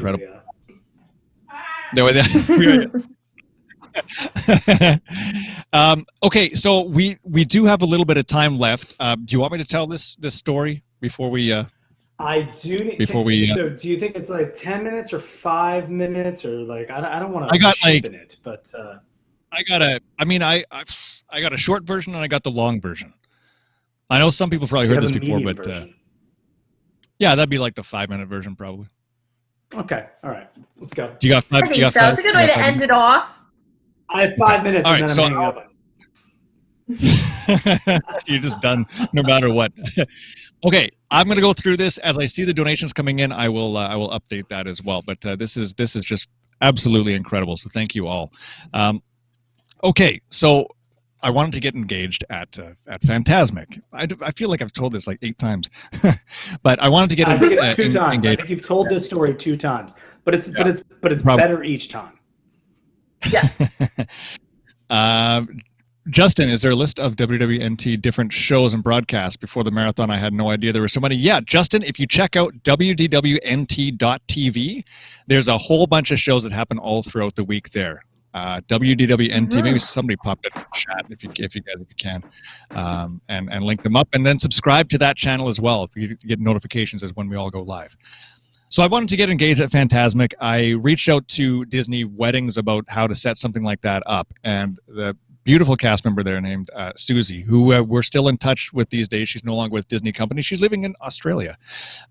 Okay, so we do have a little bit of time left. Do you want me to tell this story before we? I do. So, do you think it's like 10 minutes or 5 minutes, or like I don't want to in it, but I got a short version and I got the long version. I know some people probably heard this before, but yeah, that'd be like the 5-minute version probably. Okay, all right, let's go. Do you got 5? I think so. It's a good way to end it off. I have 5 minutes, and then I'm hanging up. You're just done no matter what. Okay, I'm going to go through this as I see the donations coming in. I will update that as well. But this is just absolutely incredible. So thank you all. Okay, so I wanted to get engaged at Phantasmic. I feel like I've told this like 8 times, but I wanted to get. I think it's 2 times. Engaged. I think you've told this story 2 times, but it's better each time. Yeah. Justin, is there a list of WDWNT different shows and broadcasts before the marathon? I had no idea there were so many. Yeah, Justin, if you check out WDWNT.tv, there's a whole bunch of shows that happen all throughout the week there. WDWNT, maybe somebody popped it in the chat if you can, and link them up, and then subscribe to that channel as well if you get notifications as when we all go live. So I wanted to get engaged at Phantasmic. I reached out to Disney Weddings about how to set something like that up, and the beautiful cast member there named Susie, who we're still in touch with these days. She's no longer with Disney Company. She's living in Australia,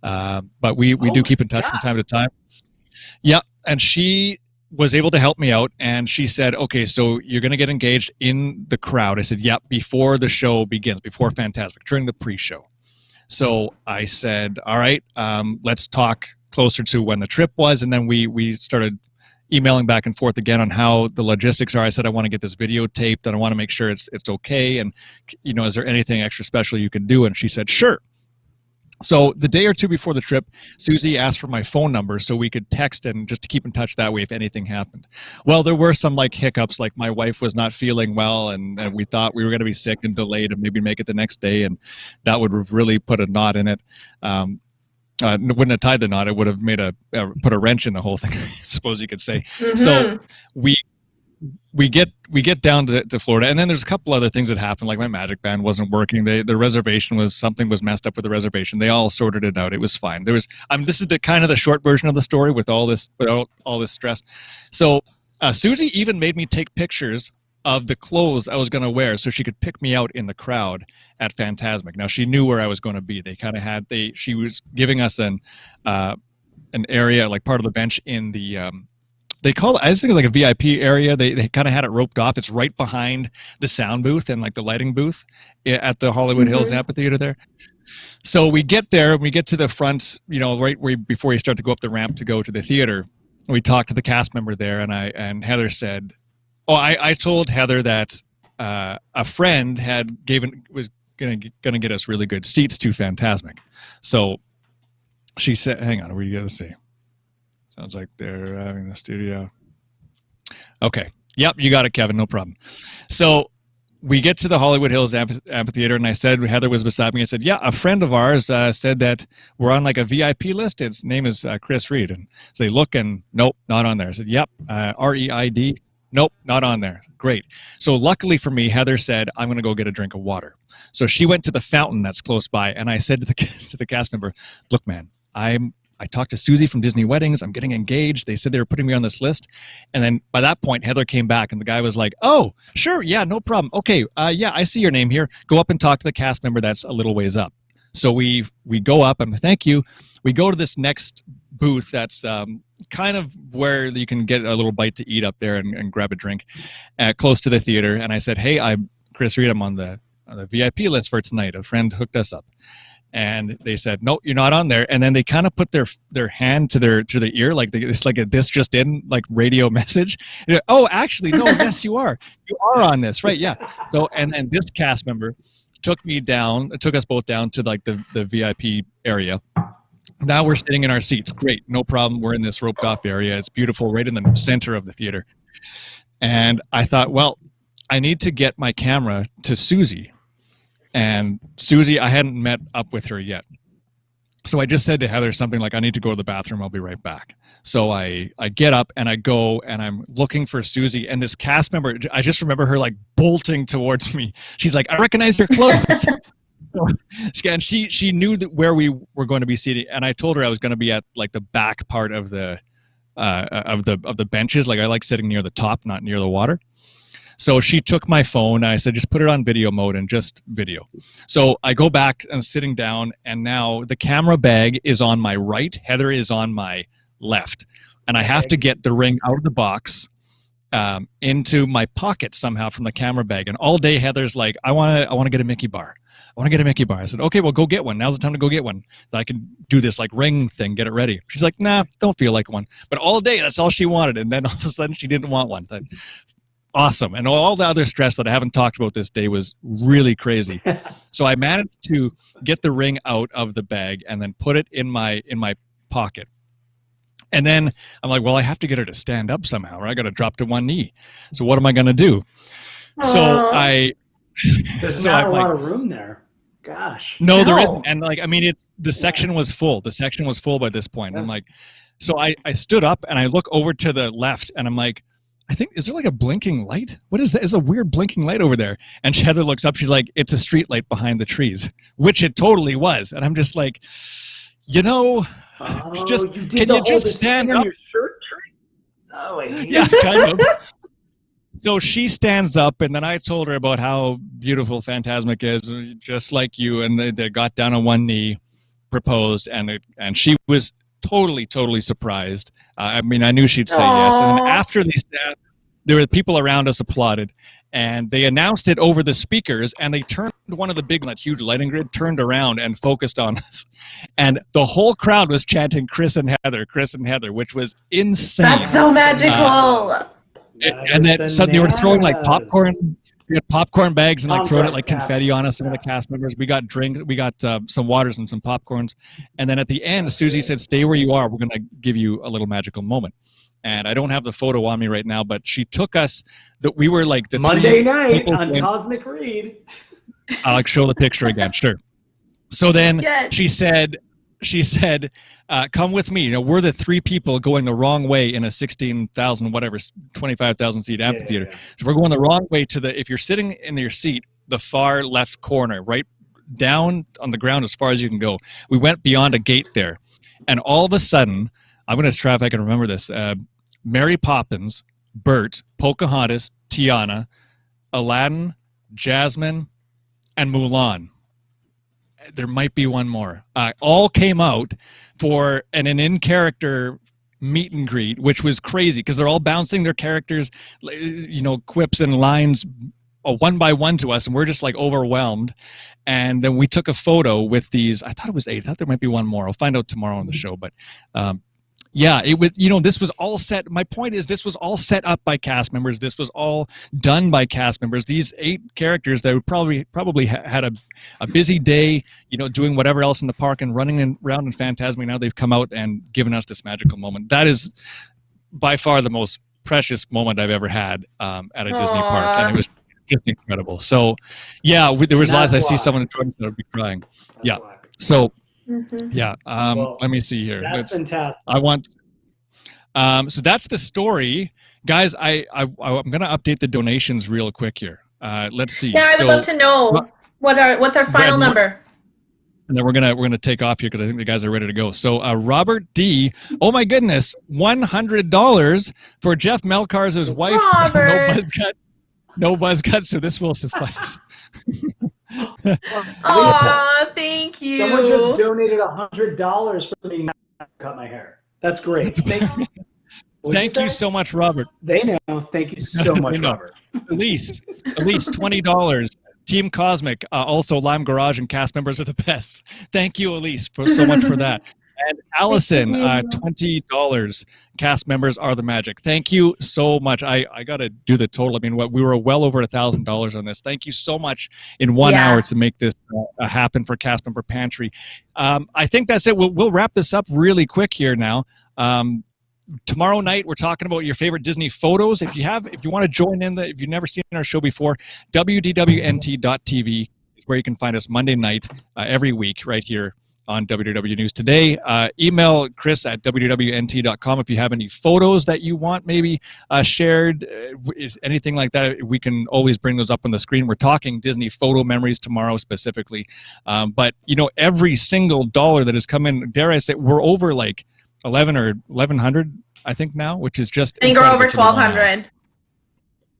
but we do keep in touch from time to time. Yeah, and she was able to help me out, and she said, okay, so you're going to get engaged in the crowd. I said, yep, before the show begins, before Phantasmic, during the pre-show. So I said, all right, let's talk closer to when the trip was, and then we started emailing back and forth again on how the logistics are. I said, I want to get this video taped, and I want to make sure it's okay, and is there anything extra special you can do? And she said, sure. So the day or two before the trip, Susie asked for my phone number so we could text and just to keep in touch that way if anything happened. Well, there were some like hiccups, like my wife was not feeling well, and we thought we were going to be sick and delayed and maybe make it the next day, and that would have really put a knot in it. Wouldn't have tied the knot. It would have made put a wrench in the whole thing, I suppose you could say. So we get down to Florida, and then there's a couple other things that happened, like my Magic Band wasn't working. The reservation something was messed up with the reservation. They all sorted it out. It was fine. This is the kind of the short version of the story without all this stress. So Susie even made me take pictures of the clothes I was going to wear so she could pick me out in the crowd at Phantasmic. Now she knew where I was going to be. They kind of she was giving us an area, like part of the bench in the they call it, I just think it's like a VIP area. They kind of had it roped off. It's right behind the sound booth and like the lighting booth at the Hollywood Hills Amphitheater there. So we get there, we get to the front, right before you start to go up the ramp to go to the theater. We talked to the cast member there, and Heather said, I told Heather that a friend was gonna get us really good seats to Phantasmic. So she said, hang on, we gotta see. Sounds like they're having the studio. Okay. Yep, you got it, Kevin. No problem. So we get to the Hollywood Hills Amphitheater, and I said, Heather was beside me. I said, yeah, a friend of ours said that we're on like a VIP list. His name is Chris Reid. And so they look, and nope, not on there. I said, yep, R-E-I-D. Nope, not on there. Great. So luckily for me, Heather said, I'm going to go get a drink of water. So she went to the fountain that's close by, and I said to the cast member, look, man, I talked to Susie from Disney Weddings. I'm getting engaged. They said they were putting me on this list. And then by that point, Heather came back, and the guy was like, oh, sure, yeah, no problem. Okay, yeah, I see your name here. Go up and talk to the cast member that's a little ways up. So we go up, and thank you. We go to this next booth that's kind of where you can get a little bite to eat up there and grab a drink close to the theater. And I said, hey, I'm Chris Reid. I'm on the VIP list for tonight. A friend hooked us up. And they said, no, you're not on there. And then they kind of put their hand to their ear, like it's like this just in, like radio message. Oh, actually, no, yes, you are. You are on this, right? Yeah. So, and then this cast member took us both down to like the VIP area. Now we're sitting in our seats. Great, no problem. We're in this roped off area. It's beautiful, right in the center of the theater. And I thought, well, I need to get my camera to Susie. And Susie, I hadn't met up with her yet. So I just said to Heather something like, I need to go to the bathroom. I'll be right back. So I get up and I go, and I'm looking for Susie. And this cast member, I just remember her like bolting towards me. She's like, I recognize your clothes. And she knew that where we were going to be seated. And I told her I was going to be at like the back part of the benches. Like I like sitting near the top, not near the water. So she took my phone, and I said, just put it on video mode and just video. So I go back and sitting down, and now the camera bag is on my right. Heather is on my left. And I have to get the ring out of the box into my pocket somehow from the camera bag. And all day Heather's like, I want to get a Mickey bar. I want to get a Mickey bar. I said, okay, well, go get one. Now's the time to go get one. So I can do this like ring thing, get it ready. She's like, nah, don't feel like one. But all day, that's all she wanted. And then all of a sudden she didn't want one. Awesome. And all the other stress that I haven't talked about this day was really crazy. So I managed to get the ring out of the bag and then put it in my pocket. And then I'm like, well, I have to get her to stand up somehow, or I got to drop to one knee. So what am I going to do? Aww. There's not a lot of room there. Gosh. No, there isn't. And like, I mean, the section was full. The section was full by this point. I'm like, so I stood up and I look over to the left and I'm like, I think, is there like a blinking light? What is that? There's a weird blinking light over there. And Heather looks up. She's like, it's a street light behind the trees, which it totally was. And I'm just like, can you just stand up? Your shirt tree? Oh, yeah, kind of. So she stands up, and then I told her about how beautiful Phantasmic is, just like you. And they got down on one knee, proposed, and she was totally surprised. I mean, I knew she'd say yes. And then after they sat, there were people around us applauded, and they announced it over the speakers, and they turned one of the big, that huge lighting grid, turned around and focused on us. And the whole crowd was chanting Chris and Heather, which was insane. That's so magical. And then so they were throwing like popcorn. We had popcorn bags and like throwing it like confetti on us. Some of the cast members. We got drinks. We got some waters and some popcorns. And then at the end, Susie said, "Stay where you are. We're going to give you a little magical moment." And I don't have the photo on me right now, but she took us. That we were like the Monday night on Cosmic Reid. I'll show the picture again. Sure. So then she said, come with me. We're the three people going the wrong way in a 16,000, whatever, 25,000 seat amphitheater. Yeah. So we're going the wrong way if you're sitting in your seat, the far left corner, right down on the ground as far as you can go. We went beyond a gate there. And all of a sudden, I'm going to try if I can remember this. Mary Poppins, Bert, Pocahontas, Tiana, Aladdin, Jasmine, and Mulan. There might be one more. All came out for an in-character meet and greet, which was crazy because they're all bouncing their characters, quips and lines one by one to us, and we're just like overwhelmed. And then we took a photo with these. I thought it was 8. I thought there might be one more. I'll find out tomorrow on the show. But yeah, it was. This was all set. My point is, this was all set up by cast members. This was all done by cast members. These 8 characters that would probably had a busy day, doing whatever else in the park and running around in Phantasmic. Now they've come out and given us this magical moment. That is by far the most precious moment I've ever had at a Disney park, and it was just incredible. So, yeah, there was lots. I see someone in Jordan that would be crying. Yeah, so. Yeah. Let me see here. That's fantastic. I want. So that's the story, guys. I'm gonna update the donations real quick here. Let's see. Yeah, I would love to know what's our final number. And then we're gonna take off here because I think the guys are ready to go. So Robert D. Oh my goodness, $100 for Jeff Melcars' wife. No buzz cut. So this will suffice. Aw, thank you. Someone just donated $100 for me to cut my hair. That's great. Thank you so much, Robert. They know. Thank you so much, Robert. At least $20. Team Cosmic, also Lime Garage and cast members are the best. Thank you, Elise, so much for that. And Allison, $20. Cast members are the magic. Thank you so much. I got to do the total. I mean, we were well over $1,000 on this. Thank you so much in 1 hour to make this happen for Cast Member Pantry. I think that's it. We'll wrap this up really quick here now. Tomorrow night, we're talking about your favorite Disney photos. If you want to join in, if you've never seen our show before, WDWNT.tv is where you can find us Monday night every week right here on WDW News Today. Email Chris at WDWNT.com if you have any photos that you want maybe shared, anything like that. We can always bring those up on the screen. We're talking Disney photo memories tomorrow specifically. But, every single dollar that has come in, dare I say, we're over like 11 or 1,100, I think now, which is just... I think we're over 1,200.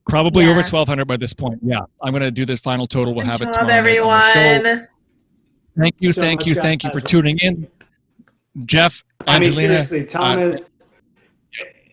Probably over 1,200 by this point. Yeah, I'm going to do the final total. We'll have it tomorrow everyone. Night on the show. Thank you for tuning in. Jeff, I mean, Angelina, seriously, Thomas,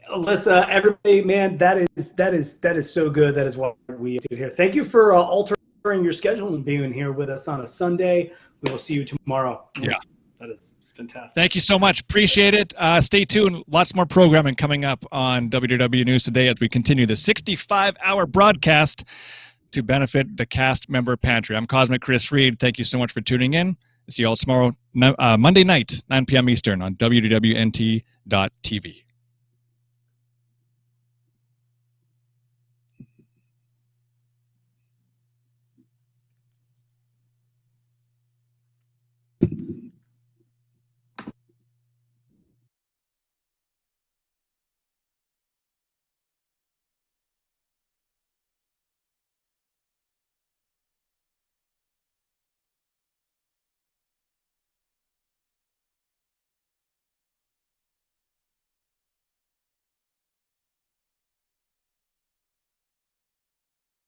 Alyssa, everybody, man, that is so good. That is what we do here. Thank you for altering your schedule and being here with us on a Sunday. We will see you tomorrow. Yeah. That is fantastic. Thank you so much. Appreciate it. Stay tuned. Lots more programming coming up on WDW News Today as we continue the 65-hour broadcast to benefit the cast member Pantry. I'm Cosmic Chris Reid. Thank you so much for tuning in. See you all tomorrow, Monday night, 9 p.m. Eastern on WDWNT.tv.